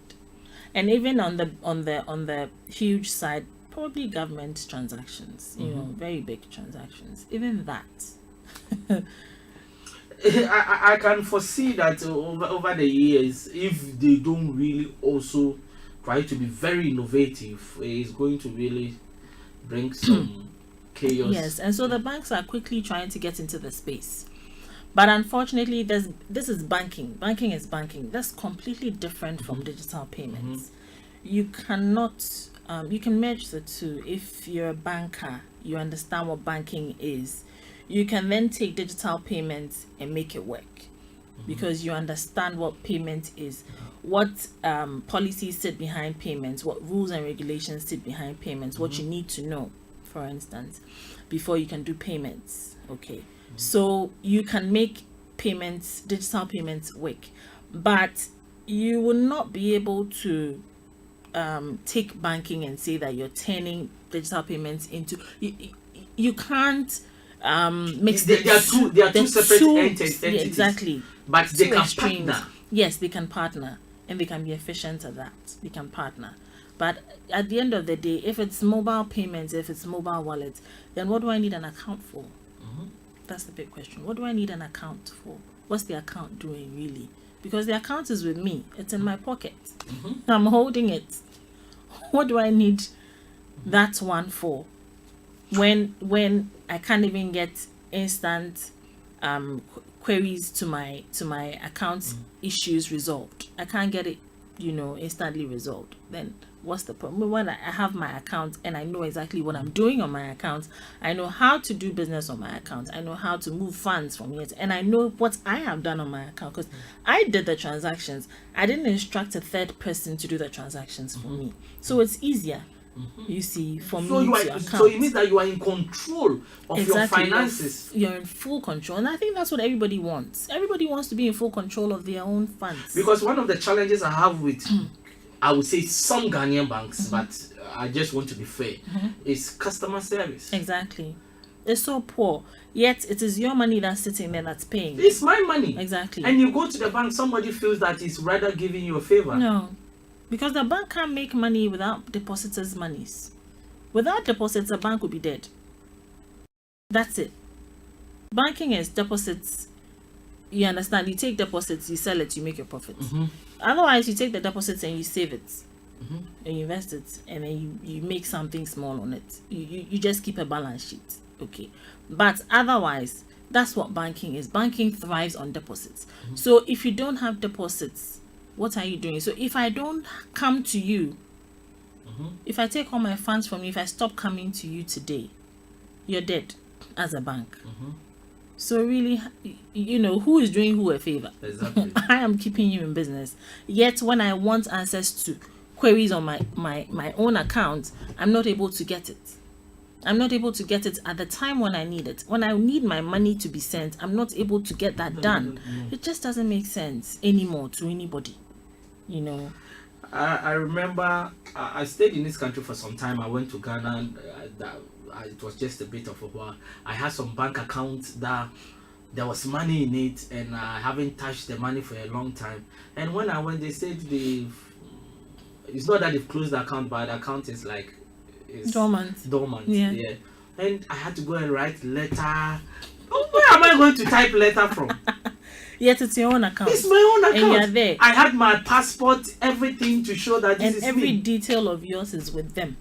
and even on the huge side, probably government transactions, very big transactions, even that. I can foresee that over the years, if they don't really also try to be very innovative, it's going to really bring some chaos. Yes, and so the banks are quickly trying to get into the space. But unfortunately, this is banking. Banking is banking. That's completely different from digital payments. You cannot, you can merge the two. If you're a banker, you understand what banking is. You can then take digital payments and make it work, because you understand what payment is, what policies sit behind payments, what rules and regulations sit behind payments, what you need to know, for instance, before you can do payments. Okay. So you can make payments, digital payments work, but you will not be able to take banking and say that you're turning digital payments into, you can't mix They are two separate entities. Exactly. But they Two can extremes. partner. Yes, they can partner, and they can be efficient at that. They can partner. But at the end of the day, if it's mobile payments, if it's mobile wallets, then what do I need an account for? That's the big question. What do I need an account for? What's the account doing really? Because the account is with me. It's in my pocket. I'm holding it. What do I need that one for? When I can't even get instant queries to my account issues resolved. I can't get it, instantly resolved. Then what's the problem? When I have my account and I know exactly what I'm doing on my account, I know how to do business on my account, I know how to move funds from here, and I know what I have done on my account, because I did the transactions. I didn't instruct a third person to do the transactions for me, so it's easier. You see, for me to account. So it means that you are in control of your finances. You're in full control, and I think that's what everybody wants. Everybody wants to be in full control of their own funds. Because one of the challenges I have with, I would say, some Ghanaian banks, but I just want to be fair, is customer service. Exactly. It's so poor. Yet it is your money that's sitting there that's paying. It's my money. Exactly. And you go to the bank, somebody feels that it's rather giving you a favor. No. Because the bank can't make money without depositors' monies. Without deposits, a bank would be dead. That's it. Banking is deposits. You understand? You take deposits, you sell it, you make your profits. Otherwise, you take the deposits and you save it, and you invest it, and then you make something small on it. You just keep a balance sheet, okay? But otherwise, that's what banking is. Banking thrives on deposits. So if you don't have deposits, what are you doing? So if I don't come to you, if I take all my funds from you, if I stop coming to you today, you're dead as a bank. So really, who is doing who a favor? Exactly. I am keeping you in business. Yet when I want access to queries on my own account, I'm not able to get it. I'm not able to get it at the time when I need it. When I need my money to be sent, I'm not able to get that done. It just doesn't make sense anymore to anybody. I remember I stayed in this country for some time. I went to Ghana and it was just a bit of a while. I had some bank accounts that there was money in it, and I haven't touched the money for a long time. And when I went, they said it's not that they've closed the account, but the account is like dormant. Yeah. And I had to go and write letter. Where am I going to type letter from? Yet it's your own account. It's my own account. And you're there. I had my passport, everything to show that this is every me. detail of yours is with them.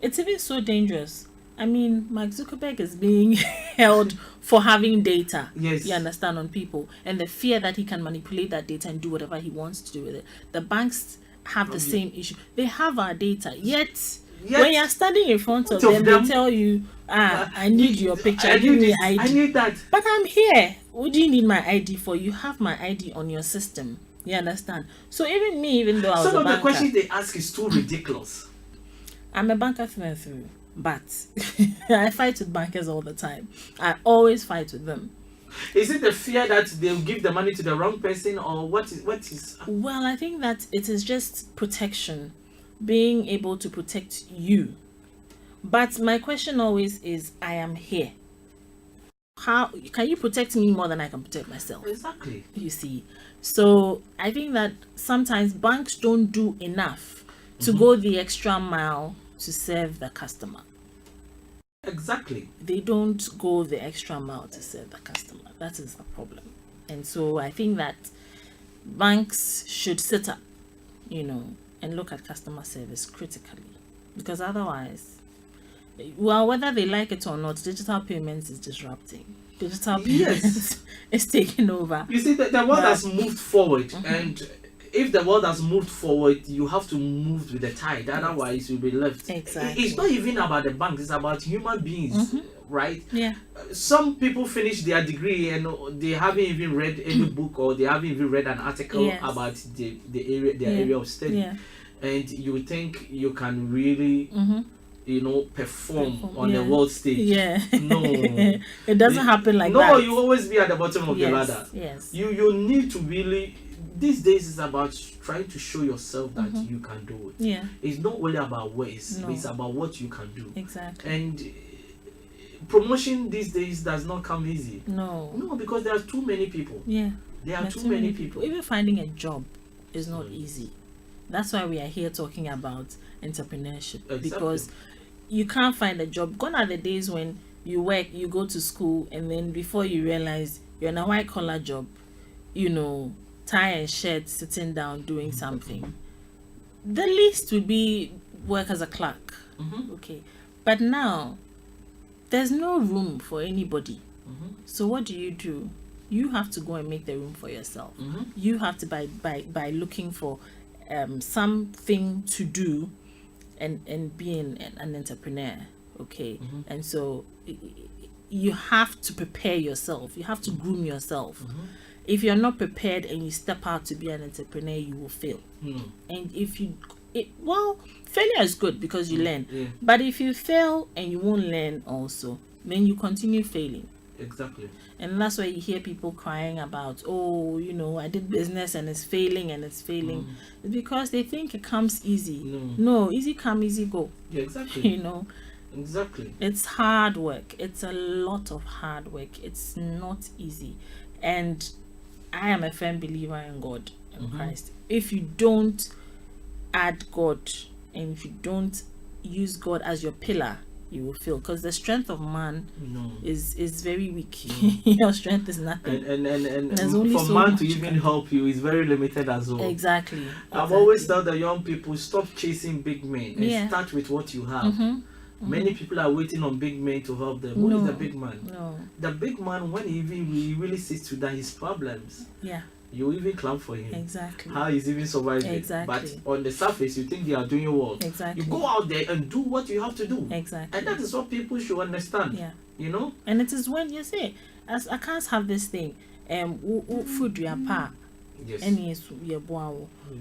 It's even so dangerous. I mean, Mark Zuckerberg is being held for having data. Yes. You understand, on people, and the fear that he can manipulate that data and do whatever he wants to do with it. The banks have the same issue. They have our data, yet when you're standing in front of them, they tell you, I need your picture, give me ID. I need that. But I'm here. What do you need my ID for? You have my ID on your system. You understand? So even though I was some a of banker, the questions they ask is too ridiculous. I'm a banker through and through, but I fight with bankers all the time. I always fight with them. Is it the fear that they'll give the money to the wrong person, or what is? Well, I think that it is just protection, being able to protect you. But my question always is, I am here. How can you protect me more than I can protect myself? Exactly. You see. So I think that sometimes banks don't do enough to go the extra mile to serve the customer. Exactly. They don't go the extra mile to serve the customer. That is the problem. And so I think that banks should sit up, and look at customer service critically. Because otherwise, well, whether they like it or not, digital payments is disrupting. Digital payments is taking over. You see, the world has moved forward, and if the world has moved forward, you have to move with the tide. Otherwise, you'll be left. Exactly. It's not even about the banks; it's about human beings, right? Yeah. Some people finish their degree and they haven't even read any book, or they haven't even read an article about their area of study, and you think you can really. Perform on the world stage. No, it doesn't happen like that. No, you always be at the bottom of the ladder. Yes. You need to really. These days is about trying to show yourself that you can do it. Yeah. It's not only about ways. It's about what you can do. Exactly. And promotion these days does not come easy. No, because there are too many people. Yeah. There are too many people. Even finding a job is not easy. That's why we are here talking about entrepreneurship. Exactly. Because you can't find a job. Gone are the days when you work, you go to school, and then before you realize you're in a white collar job, tie and shirt, sitting down doing something. The least would be work as a clerk. Okay. But now there's no room for anybody. So what do? You have to go and make the room for yourself. You have to by looking for something to do and being an entrepreneur. Okay. And so you have to prepare yourself. You have to groom yourself. If you're not prepared and you step out to be an entrepreneur, you will fail. And if failure is good because you learn. But if you fail and you won't learn also, then you continue failing. Exactly. And that's why you hear people crying about, I did business and it's failing. It's because they think it comes easy. No, easy come, easy go. Yeah, exactly. Exactly. It's hard work. It's a lot of hard work. It's not easy. And I am a firm believer in God and Christ. If you don't add God, and if you don't use God as your pillar, you will fail, because the strength of man is very weak. Your strength is nothing. And there's only for so man much to you even can do. help you is very limited as well. Exactly. I've always tell the young people, stop chasing big men and start with what you have. Many people are waiting on big men to help them. Who is the big man? No. The big man, when he really sits to down his problems, you even clap for him. Exactly. How he's even surviving. Exactly. But on the surface, you think they are doing well. Exactly. You go out there and do what you have to do. Exactly. And that is what people should understand. Yeah. You know? And it is when you say, as I can't have this thing, food your pa. Yes.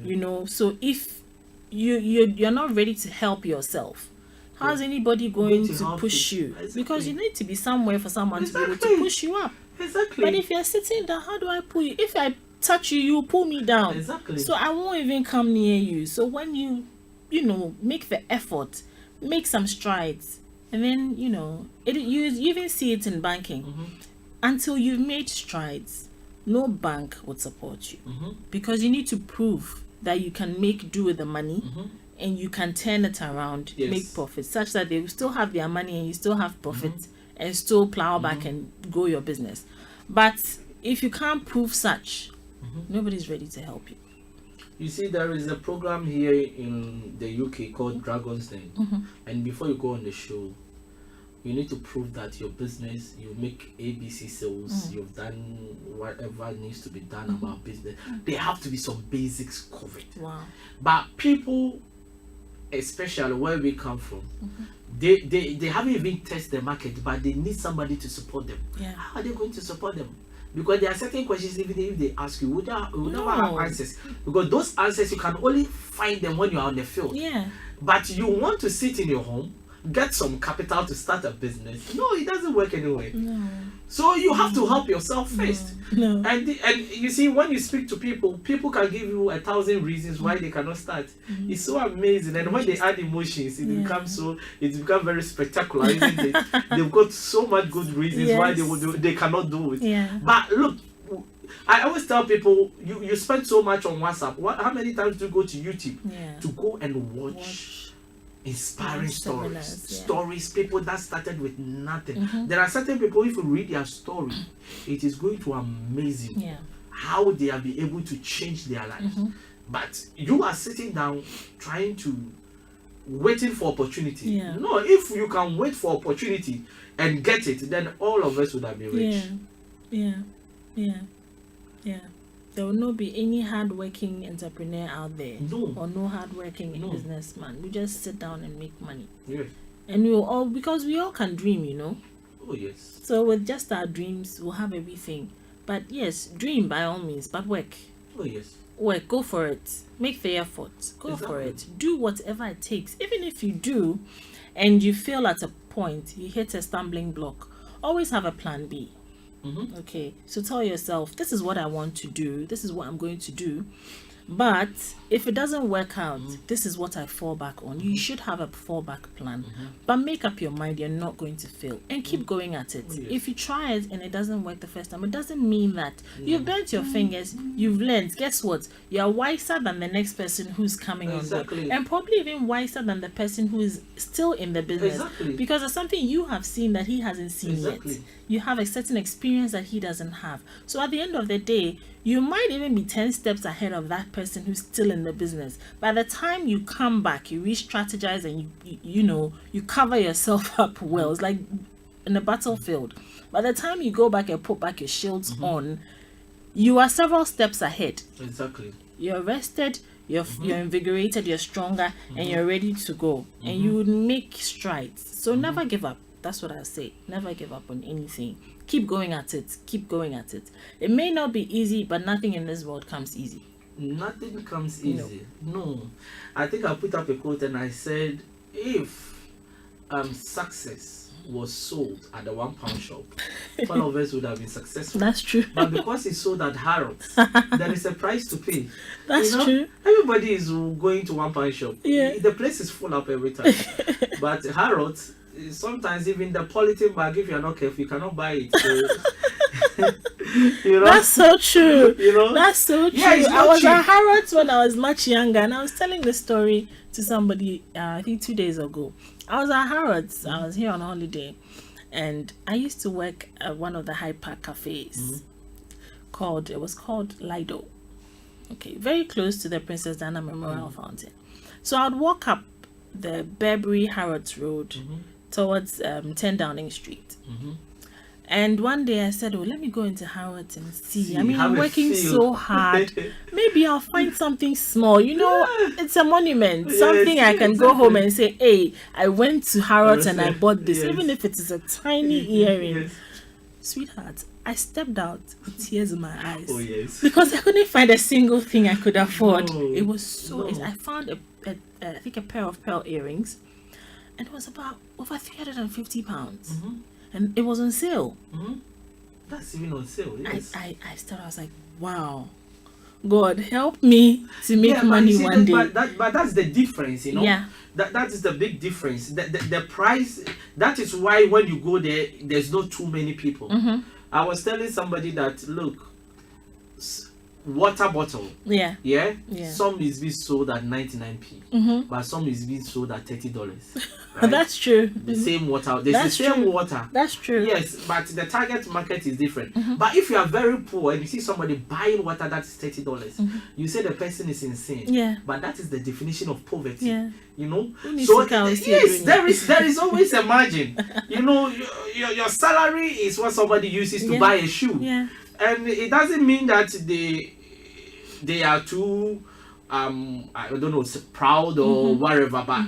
You know, so if you're not ready to help yourself, how's anybody going to push you? Exactly. Because you need to be somewhere for someone to be able to push you up. Exactly. But if you're sitting down, how do I pull you? If I touch you, you pull me down. Exactly. So I won't even come near you. So when you make the effort, make some strides, and then you even see it in banking. Until you've made strides, no bank would support you, because you need to prove that you can make do with the money. And you can turn it around, make profit, such that they will still have their money and you still have profit, and still plow back and grow your business. But if you can't prove such, nobody's ready to help you. You see, there is a program here in the UK called Dragon's Den. And before you go on the show, you need to prove that your business, you make ABC sales, you've done whatever needs to be done about business. There have to be some basics covered. Wow. But people, especially where we come from, they haven't even tested the market, but they need somebody to support them. How are they going to support them? Because there are certain questions, even if they ask you, we never have answers. Because those answers, you can only find them when you are on the field. But you want to sit in your home, get some capital to start a business. No, it doesn't work anyway. So you have to help yourself first. And you see, when you speak to people can give you 1,000 reasons why they cannot start. It's so amazing. And when they add emotions, it becomes very spectacular, isn't it? They've got so much good reasons why they cannot do it. But look, I always tell people, you spend so much on WhatsApp. How many times do you go to YouTube to go and watch inspiring stories, people that started with nothing? There are certain people, if you read their story, it is going to amaze you how they have been able to change their lives. But you are sitting down waiting for opportunity. No, if you can wait for opportunity and get it, then all of us would have been rich. There will not be any hard-working entrepreneur out there, or no hard-working businessman. We just sit down and make money. And because we all can dream, Oh yes. So with just our dreams, we'll have everything. But yes, dream by all means, but work. Oh yes. Work, go for it. Make the effort. Go for it. Do whatever it takes. Even if you do, and you feel at a point, you hit a stumbling block, always have a plan B. Okay, so tell yourself, this is what I want to do, this is what I'm going to do, but if it doesn't work out, this is what I fall back on. You should have a fallback plan, but make up your mind you're not going to fail and keep going at it. If you try it and it doesn't work the first time, it doesn't mean that you've burnt your fingers, you've learned. Guess what? You're wiser than the next person who's coming on board, and probably even wiser than the person who is still in the business, because it's something you have seen that he hasn't seen yet. You have a certain experience that he doesn't have. So at the end of the day, you might even be 10 steps ahead of that person who's still in the business. By the time you come back, you re-strategize and you cover yourself up well. It's like in a battlefield. By the time you go back and put back your shields on, you are several steps ahead. You're rested, you're invigorated, you're stronger, and you're ready to go. And you would make strides. So never give up. That's what I say. Never give up on anything. Keep going at it. Keep going at it. It may not be easy, but nothing in this world comes easy. Nothing comes easy. No. I think I put up a quote and I said, if success was sold at the £1 shop, all of us would have been successful. That's true. But because it's sold at Harrods, there is a price to pay. That's true. Everybody is going to £1 shop. The place is full up every time. But Harrods, sometimes even the polythene bag, if you're not careful, you cannot buy it. So, you know? That's so true. You know? That's so true. Yeah, it's I not was cheap. at Harrods when I was much younger, and I was telling the story to somebody, I think 2 days ago. I was at Harrods. I was here on holiday, and I used to work at one of the Hyde Park cafes. It was called Lido. Okay, very close to the Princess Diana Memorial Fountain. So I'd walk up the Burberry Harrods Road towards 10 Downing Street. And one day I said, let me go into Harrods and see. I mean, I'm working so hard. Maybe I'll find something small. You know, it's a monument. Something I can go home and say, hey, I went to Harrods and I bought this. Even if it is a tiny earring. Sweetheart, I stepped out with tears in my eyes. Oh, yes. Because I couldn't find a single thing I could afford. No. It was so... No. I found, I think, a pair of pearl earrings. And it was about over £350. And it was on sale. That's even on sale. Yes. I was like, wow, God help me to make but money you see, one day. But that's the difference, you know. Yeah. That is the big difference. The price. That is why when you go there, there's not too many people. I was telling somebody that, look, water bottle. Yeah. Some is being sold at 99p, but some is being sold at $30. Right? That's true. The same water. There's the same water. That's true. Yes, but the target market is different. But if you are very poor and you see somebody buying water that is $30, you say the person is insane. Yeah. But that is the definition of poverty. Yeah. You know. So yes, there is always a margin. You know, your salary is what somebody uses to buy a shoe. Yeah. And it doesn't mean that they are too I don't know, proud or whatever, but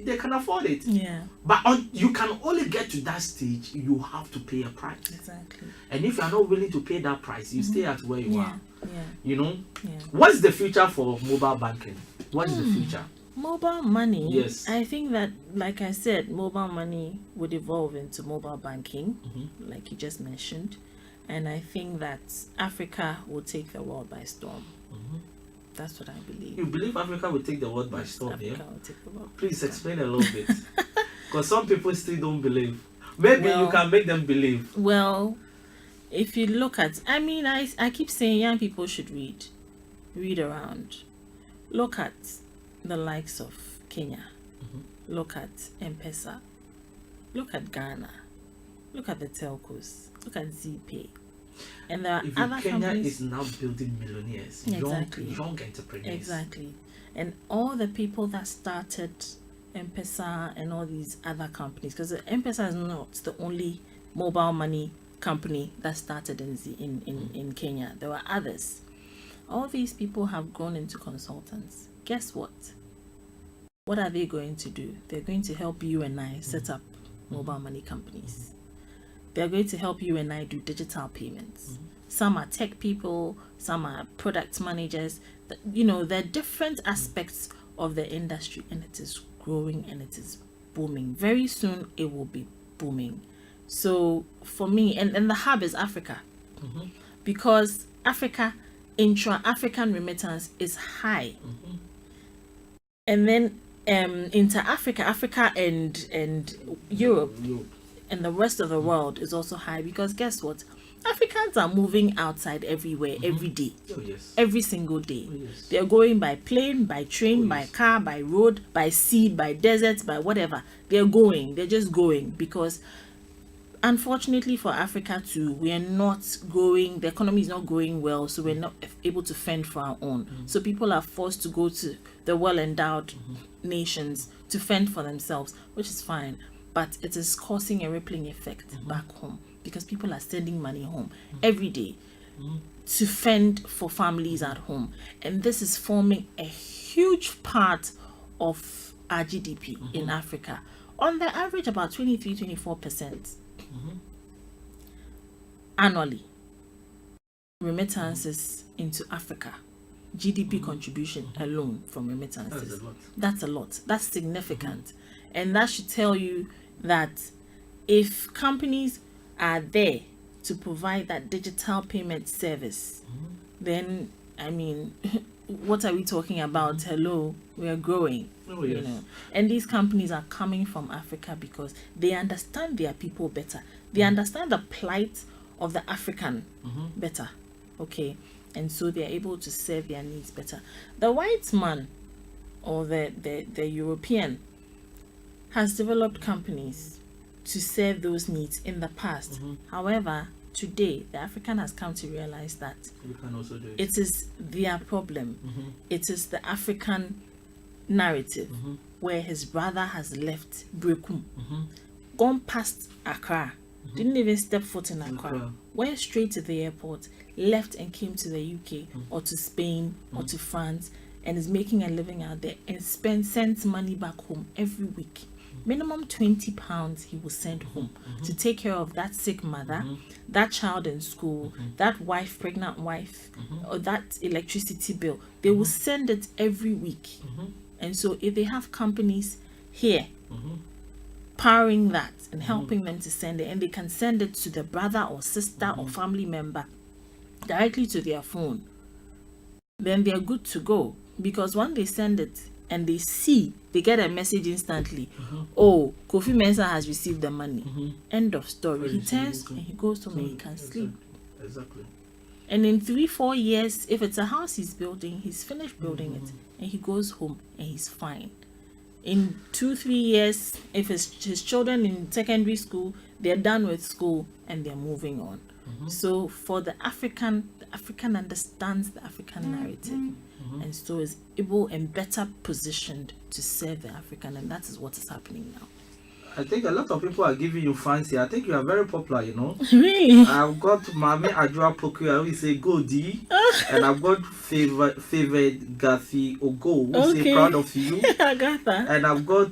they can afford it. Yeah. But you can only get to that stage, you have to pay a price. Exactly. And if you are not willing to pay that price, you stay at where you are. Yeah. You know? Yeah. What's the future for mobile banking? What is the future? Mobile money. Yes. I think that, like I said, mobile money would evolve into mobile banking, like you just mentioned. And I think that Africa will take the world by storm. That's what I believe. You believe Africa will take the world by storm, Africa will take the world. Please explain a little bit. Because some people still don't believe. Maybe you can make them believe. Well, if you look at, I mean, I keep saying young people should read around. Look at the likes of Kenya. Look at M-Pesa. Look at Ghana. Look at the telcos. Look at ZPay. And there are other Kenya companies. is now building millionaires, young entrepreneurs. Exactly. And all the people that started M-Pesa and all these other companies, because M-Pesa is not the only mobile money company that started in Kenya. There were others. All these people have grown into consultants. Guess what? What are they going to do? They're going to help you and I set up mobile money companies. They're going to help you and I do digital payments. Some are tech people, some are product managers. You know, there are different aspects of the industry, and it is growing and it is booming. Very soon it will be booming. So for me, and the hub is Africa, because Africa, intra-African remittance is high. And then inter-Africa, Africa and Europe and the rest of the world is also high, because guess what? Africans are moving outside everywhere, every day, every single day. They're going by plane, by train, by car, by road, by sea, by desert, by whatever. They're just going, because unfortunately for Africa too, we are not growing, the economy is not growing well, so we're not able to fend for our own. So people are forced to go to the well-endowed nations to fend for themselves, which is fine, but it is causing a rippling effect back home, because people are sending money home every day to fend for families at home. And this is forming a huge part of our GDP in Africa. On the average, about 23-24% annually. Remittances into Africa. GDP contribution alone from remittances. That's a lot. That's significant. And that should tell you that if companies are there to provide that digital payment service, then, I mean, what are we talking about? Hello, we are growing. Oh, You yes. know, and these companies are coming from Africa because they understand their people better. They understand the plight of the African better. Okay, and so they are able to serve their needs better. The white man or the European has developed companies to serve those needs in the past. However, today the African has come to realize that We can also do it. it is their problem. It is the African narrative where his brother has left Brekum, gone past Accra, didn't even step foot in Accra, went straight to the airport, left and came to the UK or to Spain or to France, and is making a living out there and sends money back home every week. Minimum £20 he will send home to take care of that sick mother, that child in school, that wife, pregnant wife, or that electricity bill. They will send it every week. And so if they have companies here powering that and helping them to send it, and they can send it to the brother or sister or family member directly to their phone, then they're good to go. Because when they send it and they see, they get a message instantly. Oh, Kofi Mensah has received the money. End of story. He turns and he goes home and he can sleep. Exactly. And in 3-4 years, if it's a house he's building, he's finished building it, and he goes home and he's fine. In 2-3 years, if it's his children in secondary school, they're done with school and they're moving on. So for the African understands the African narrative, and so is able and better positioned to serve the African, and that is what is happening now. I think a lot of people are giving you fancy. I think you are very popular, you know. Really? I've got Mami Ajua Poku, I always say Godi, and I've got favored Gathi Ogo, who say proud of you. Agatha. And I've got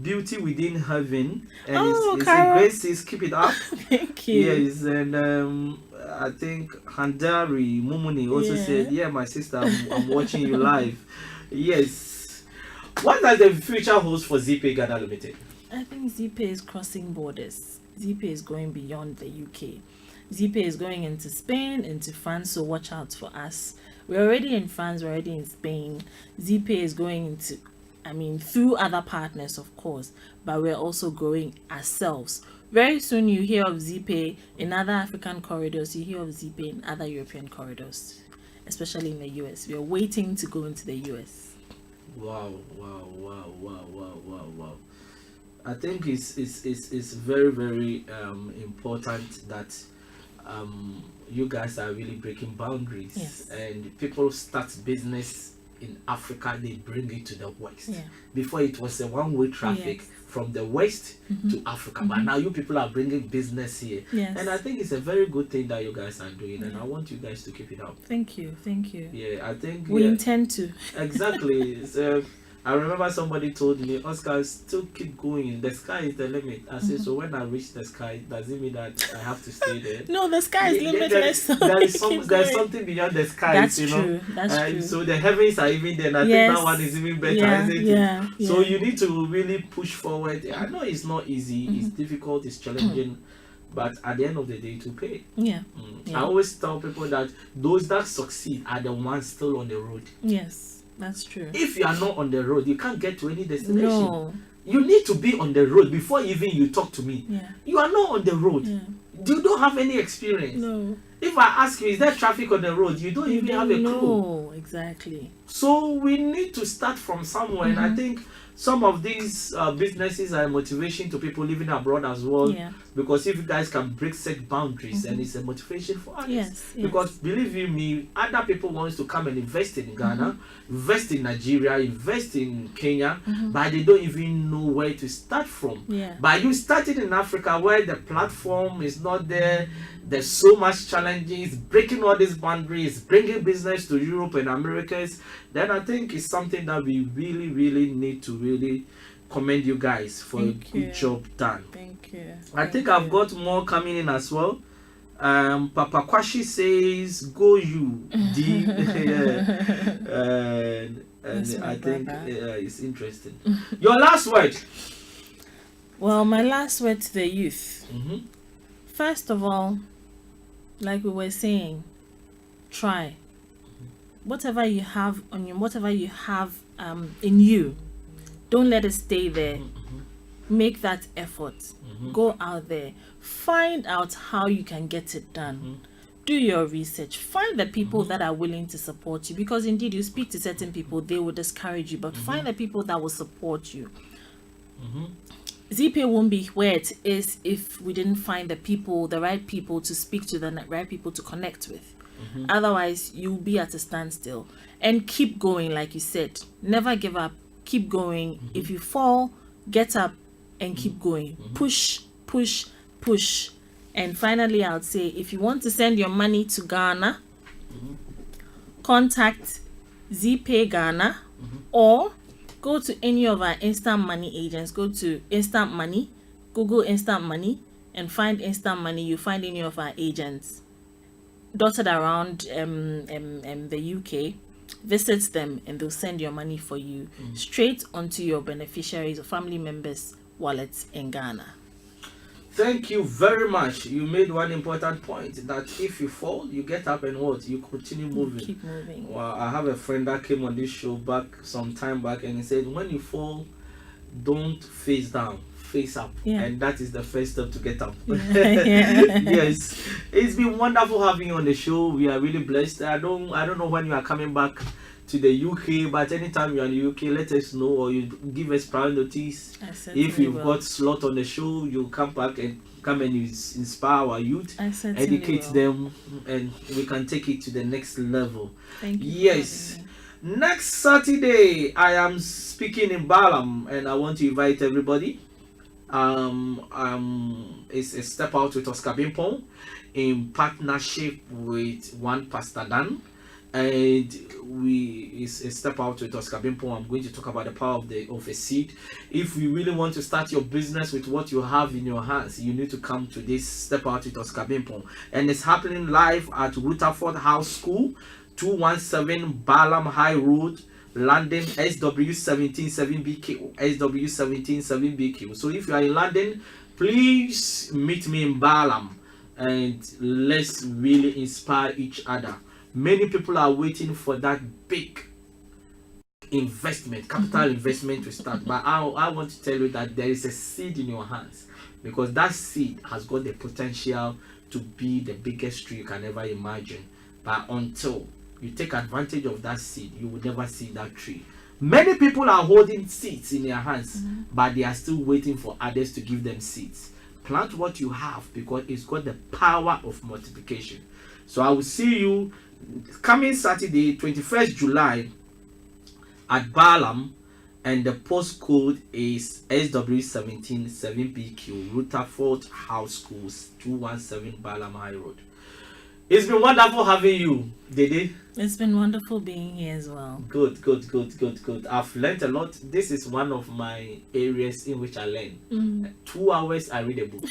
Beauty Within Heaven, and it's Carol. Grace says keep it up. Thank you. Yes, and I think Handari Mumuni also said, yeah, my sister, I'm watching you live. Yes. What does the future hold for ZP Ghana Limited? I think ZP is crossing borders. ZP is going beyond the UK. ZP is going into Spain, into France, so watch out for us. We're already in France, we're already in Spain. ZP is going into, through other partners, of course, but we're also growing ourselves. Very soon you hear of ZP in other African corridors, you hear of ZP in other European corridors, especially in the US. We're waiting to go into the US. Wow. I think it's very, very important that you guys are really breaking boundaries. Yes. And people start business in Africa, they bring it to the West. Yeah. Before it was a one-way traffic from the West to Africa, but now you people are bringing business here. Yes. And I think it's a very good thing that you guys are doing, and I want you guys to keep it up. Thank you. Yeah, I think We intend to. Exactly. So I remember somebody told me, Oscar, still keep going. The sky is the limit. I said, so when I reach the sky, does it mean that I have to stay there? No, the sky is limitless. There's something beyond the skies, That's you know. true. That's true. So the heavens are even there. And I think that one is even better, isn't it? So you need to really push forward. I know it's not easy. It's difficult. It's challenging. But at the end of the day, to pay. Yeah. I always tell people that those that succeed are the ones still on the road. Yes. That's true. If you are not on the road, you can't get to any destination. No. You need to be on the road before even you talk to me. Yeah. You are not on the road. Yeah. You don't have any experience. No. If I ask you, is there traffic on the road? You don't even have a clue. No, exactly. So we need to start from somewhere. And I think some of these businesses are a motivation to people living abroad as well. Yeah. Because if you guys can break set boundaries, and it's a motivation for others. Yes. Because believe you me, other people want to come and invest in Ghana, invest in Nigeria, invest in Kenya, but they don't even know where to start from. Yeah. But you started in Africa where the platform is not there. There's so much challenges, breaking all these boundaries, bringing business to Europe and Americas. Then I think it's something that we really, really need to really commend you guys for a good job done. Thank you. I think I've got more coming in as well. Papa Kwashi says, "Go you, D." and I think it's interesting. Your last word. Well, my last word to the youth. First of all, like we were saying, try. whatever you have on you, whatever you have in you, don't let it stay there. Make that effort. Go out there, find out how you can get it done. Do your research, find the people that are willing to support you, because indeed you speak to certain people, they will discourage you, but find the people that will support you. ZPay won't be where it is if we didn't find the right people to speak to, the right people to connect with. Otherwise you'll be at a standstill. And keep going, like you said, never give up, keep going. If you fall, get up and keep going. Push. And finally, I would say, if you want to send your money to Ghana, contact ZPay Ghana, or go to any of our instant money agents. Go to Instant Money, Google Instant Money, and find Instant Money. You find any of our agents dotted around the UK. Visit them and they'll send your money for you straight onto your beneficiaries or family members' wallets in Ghana. Thank you very much. You made one important point, that if you fall, you get up and what? You continue moving. Keep moving. Well, I have a friend that came on this show some time back, and he said, when you fall, don't face down, face up. And that is the first step to get up. Yes. It's been wonderful having you on the show. We are really blessed. I don't know when you are coming back to the UK, but anytime you're in the UK, let us know, or you give us prior notice. If you've got slot on the show, you'll come back and inspire our youth, educate them, and we can take it to the next level. Thank you. Yes. Next Saturday, I am speaking in Balam, and I want to invite everybody. It's a Step Out with Oscar Bimpong in partnership with one Pastor Dan. And it's a Step Out with Oscar Bimpo. I'm going to talk about the power of a seed. If you really want to start your business with what you have in your hands, you need to come to this Step Out with Oscar Bimpo. And it's happening live at Rutherford House School, 217 Balam High Road, London, SW177BQ, SW177BQ. So if you are in London, please meet me in Balam, and let's really inspire each other. Many people are waiting for that big investment, capital investment to start. But I want to tell you that there is a seed in your hands, because that seed has got the potential to be the biggest tree you can ever imagine. But until you take advantage of that seed, you will never see that tree. Many people are holding seeds in their hands, but they are still waiting for others to give them seeds. Plant what you have, because it's got the power of multiplication. So I will see you coming Saturday, 21st July at Balam, and the postcode is SW177BQ, Rutherford House Schools, 217 Balam High Road. It's been wonderful having you, Dede. It's been wonderful being here as well. Good. I've learned a lot. This is one of my areas in which I learn. 2 hours I read a book.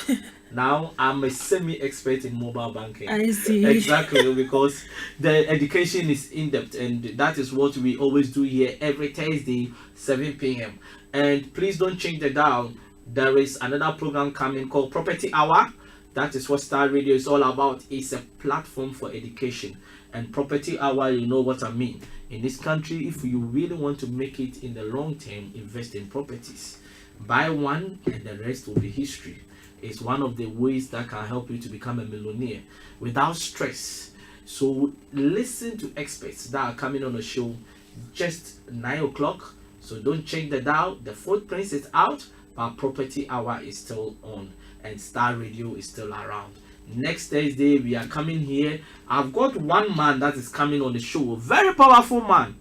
Now I'm a semi-expert in mobile banking. I see. Exactly, because the education is in-depth, and that is what we always do here every Thursday, 7 p.m. And please don't change the dial. There is another program coming called Property Hour. That is what Starr Radio is all about. It's a platform for education. And Property Hour, you know what I mean. In this country, if you really want to make it in the long term, invest in properties. Buy one and the rest will be history. It's one of the ways that can help you to become a millionaire without stress. So listen to experts that are coming on the show just 9 o'clock. So don't change the dial. The footprints is out, but Property Hour is still on. And Starr Radio is still around. Next Thursday we are coming here. I've got one man that is coming on the show, a very powerful man.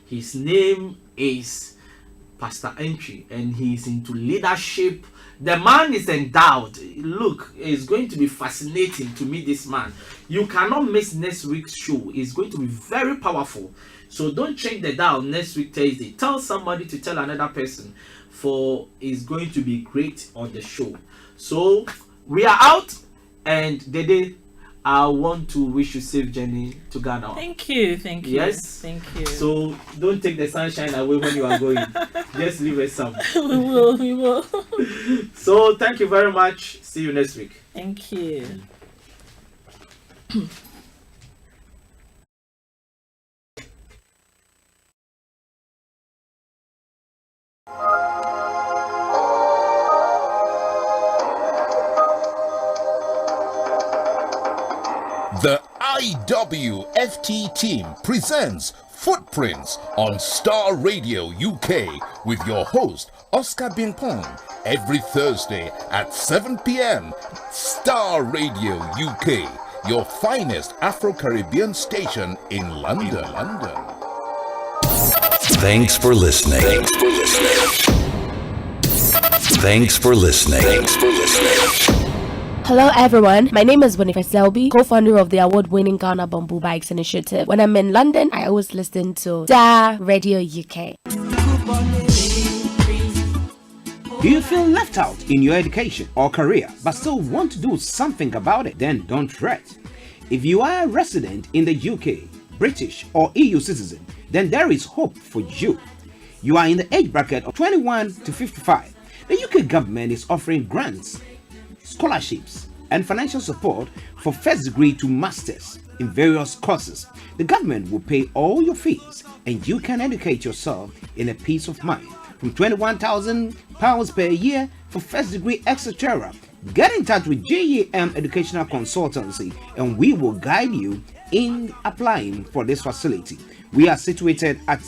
His name is Pastor Entry, and he's into leadership. The man is endowed. Look, it's going to be fascinating to meet this man. You cannot miss next week's show. It's going to be very powerful. So don't change the dial next week Thursday. Tell somebody to tell another person, for it's going to be great on the show. So we are out, and Dede, I want to wish you safe journey to Ghana. Thank you. Yes, thank you. So don't take the sunshine away when you are going. Just leave us some. We will. So thank you very much. See you next week. Thank you. The IWFT team presents Footprints on Star Radio UK with your host Oscar Bimpong every Thursday at 7 p.m. Star Radio UK, your finest Afro-Caribbean station in London. Thanks for listening. Thanks for listening. Hello everyone, my name is Boniface Selby, co-founder of the award-winning Ghana Bamboo Bikes Initiative. When I'm in London, I always listen to Starr Radio UK. Do you feel left out in your education or career but still want to do something about it? Then don't fret. If you are a resident in the UK, British or EU citizen, then there is hope for you. You are in the age bracket of 21 to 55. The UK government is offering grants, scholarships and financial support for first degree to masters in various courses. The government will pay all your fees and you can educate yourself in a peace of mind. From £21,000 per year for first degree, etc. Get in touch with GEM Educational Consultancy and we will guide you in applying for this facility. We are situated at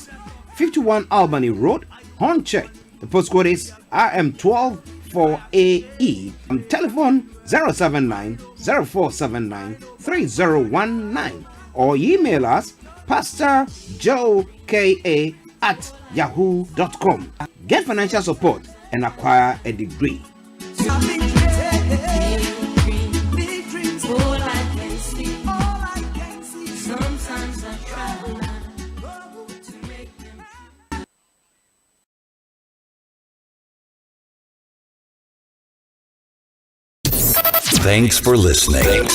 51 Albany Road, Hornchurch. The postcode is RM12 4AE. Telephone 079-0479-3019 or email us pastorjoeka@yahoo.com. Get financial support and acquire a degree. Thanks for listening.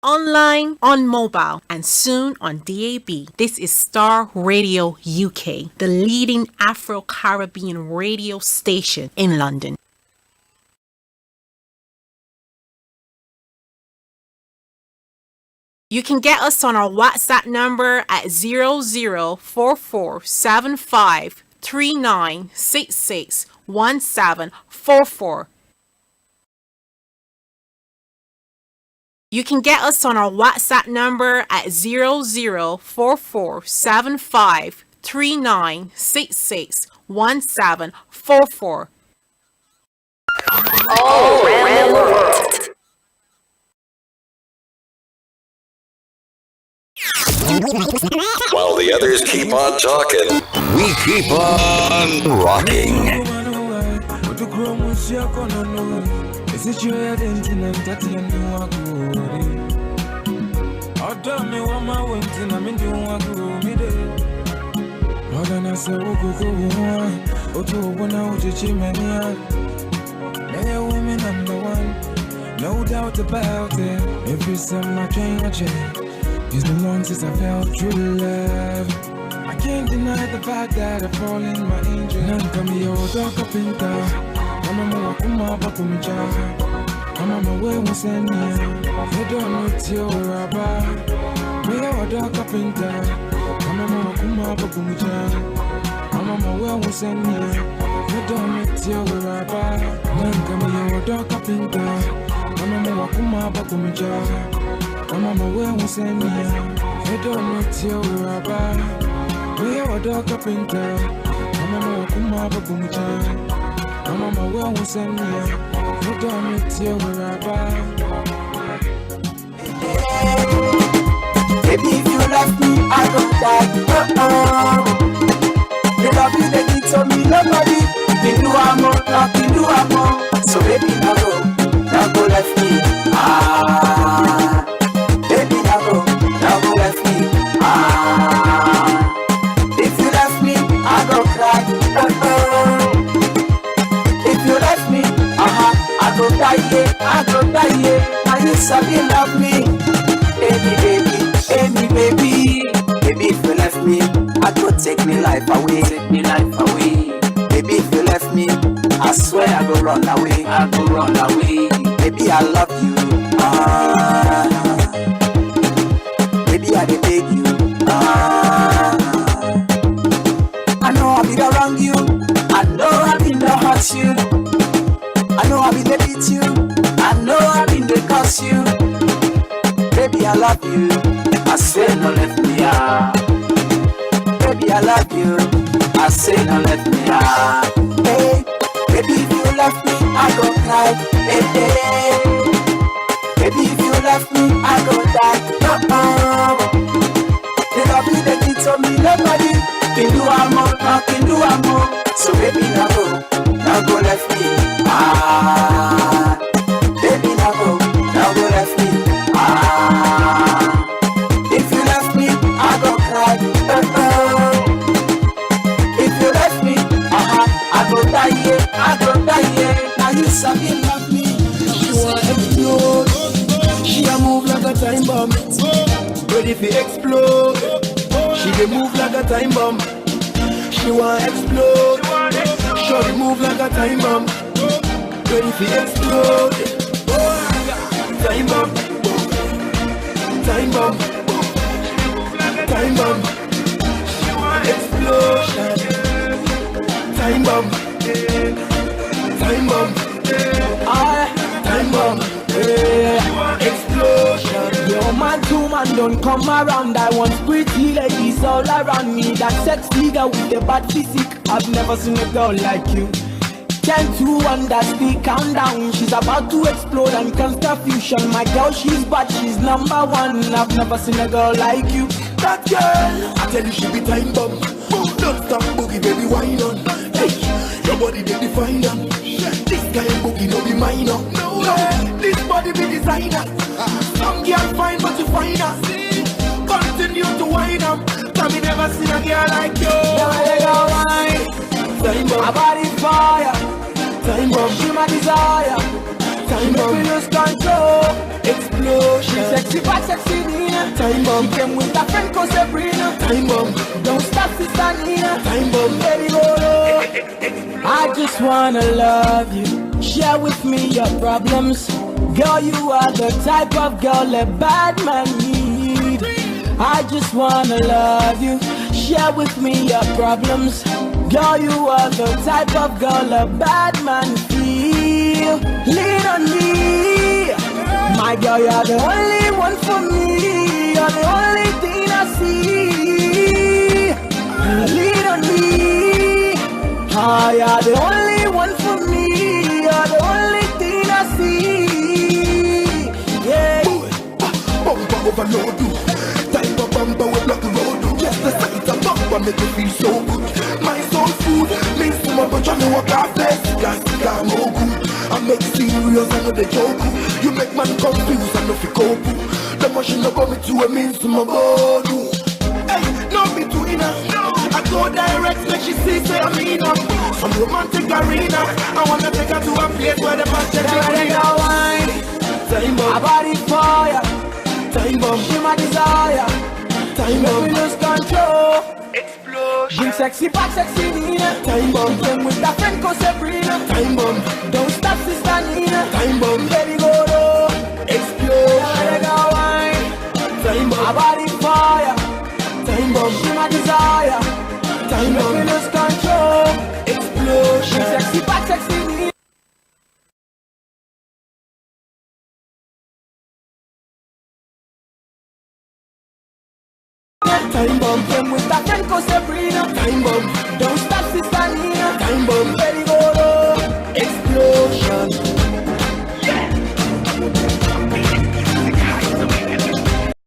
Online, on mobile, and soon on DAB. This is Star Radio UK, the leading Afro-Caribbean radio station in London. You can get us on our WhatsApp number at 00447539661744. You can get us on our WhatsApp number at 00447539661744. All around the world. While the others keep on talking, we keep on rocking. No doubt about it. Every time I change, it's been long since I felt true love. I can't deny the fact that I fall in my angel. Nanka mi yo doka pinta. Mama mo wakuma bakumja. Mama mo we musenia. You don't know till raba. Me yo doka pinta. Mama mo wakuma bakumja. Mama mo we musenia. You don't know till raba. Nanka mi yo doka pinta. Mama mo wakuma bakumja. Mama we send me. You don't know till raba. We are dog up in town. Mama kuma babumcha. Mama we send me. You don't know till raba. Baby, if you love me, I don't die. The love you they give to me, nobody can do more, nothing do more. So baby, now go left me. Baby, now go left me. If you left me, I go cry. If you left me, I go die. Now you sabi love me, baby. Baby, if you left me, I go take me life away. Baby, if you left me, I swear I go run away. Baby, I love you. I love you. I say no let me out. Baby, I love you. I say no let me out. Hey, baby, if you left me, I go cry. Hey, hey. Baby, if you left me, I go die. The love you that you told me, nobody can do a more, no can do a more. So baby, now go left me. Baby, now go left me. If you left me, I go cry. If you left me, I go die, yeah, I go die, yeah. Now you sabi love me. She want explode. She a move like a time bomb. Ready for explode. She dey move like a time bomb. She want explode. Shorty move like a time bomb. Ready for explode. Time bomb. Time bomb. Time bomb. Explosion. Time bomb. Time bomb. Time bomb. Explosion. Yo, man, two man don't come around. I want pretty ladies all around me. That sexy girl with the bad physique. I've never seen a girl like you. 10 to 1, that's the countdown. She's about to explode and cause confusion. My girl, she's bad, she's number one. I've never seen a girl like you. That girl, I tell you she be time bomb. Don't stop boogie, baby, wine on. Hey, your body they define them. This guy boogie no be minor. No, this body be designer. Some girl fine but you find her. Continue to wine up. Cause me never seen a girl like you. Never let go wine. Time bomb. My body fire. Time bomb. She my desire. Time bomb. Make me lose control. Explosion. Sexy back, sexy Nina. Time bomb. She came with her friend called Sabrina. Time bomb. Don't stop, sister Nina. Time bomb. Baby, go low. I just wanna love you. Share with me your problems. Girl, you are the type of girl a bad man need. I just wanna love you. Share with me your problems. Girl, you are the type of girl a bad man feel. Lean on me. My girl, you're the only one for me. You're the only thing I see. Lean on me. Ah, you're the only one for me. You're the only thing I see. Yeah. Bumper overload you. Time of bumper will block the road. Just the sight of bumper make me feel so good. My soul food means to my bunch of me walk out there. Gas, no good. I make serious, I know the joke. You make man confused, I know fi cope. The machine no go me to a means to my body. Hey, no between us. I go direct, make she see say I mean her. Some romantic arena. I wanna take her to a place where the man check Never wine. Time bomb. My body fire. Time bomb. She my desire. Time Make bomb. me lose control. Explosion. Bring sexy back, sexy Nina. Time bomb. Came with that friend called Sabrina. Time bomb. Don't stop, sister Nina. Time bomb. Baby, go low. Explosion. Never wine. Time bomb. My body fire. Time bomb. She my desire. Time Make me bomb. lose control. Explosion. Bring sexy back, sexy Nina. Time bomb. Came with that friend called Sabrina. Time bomb.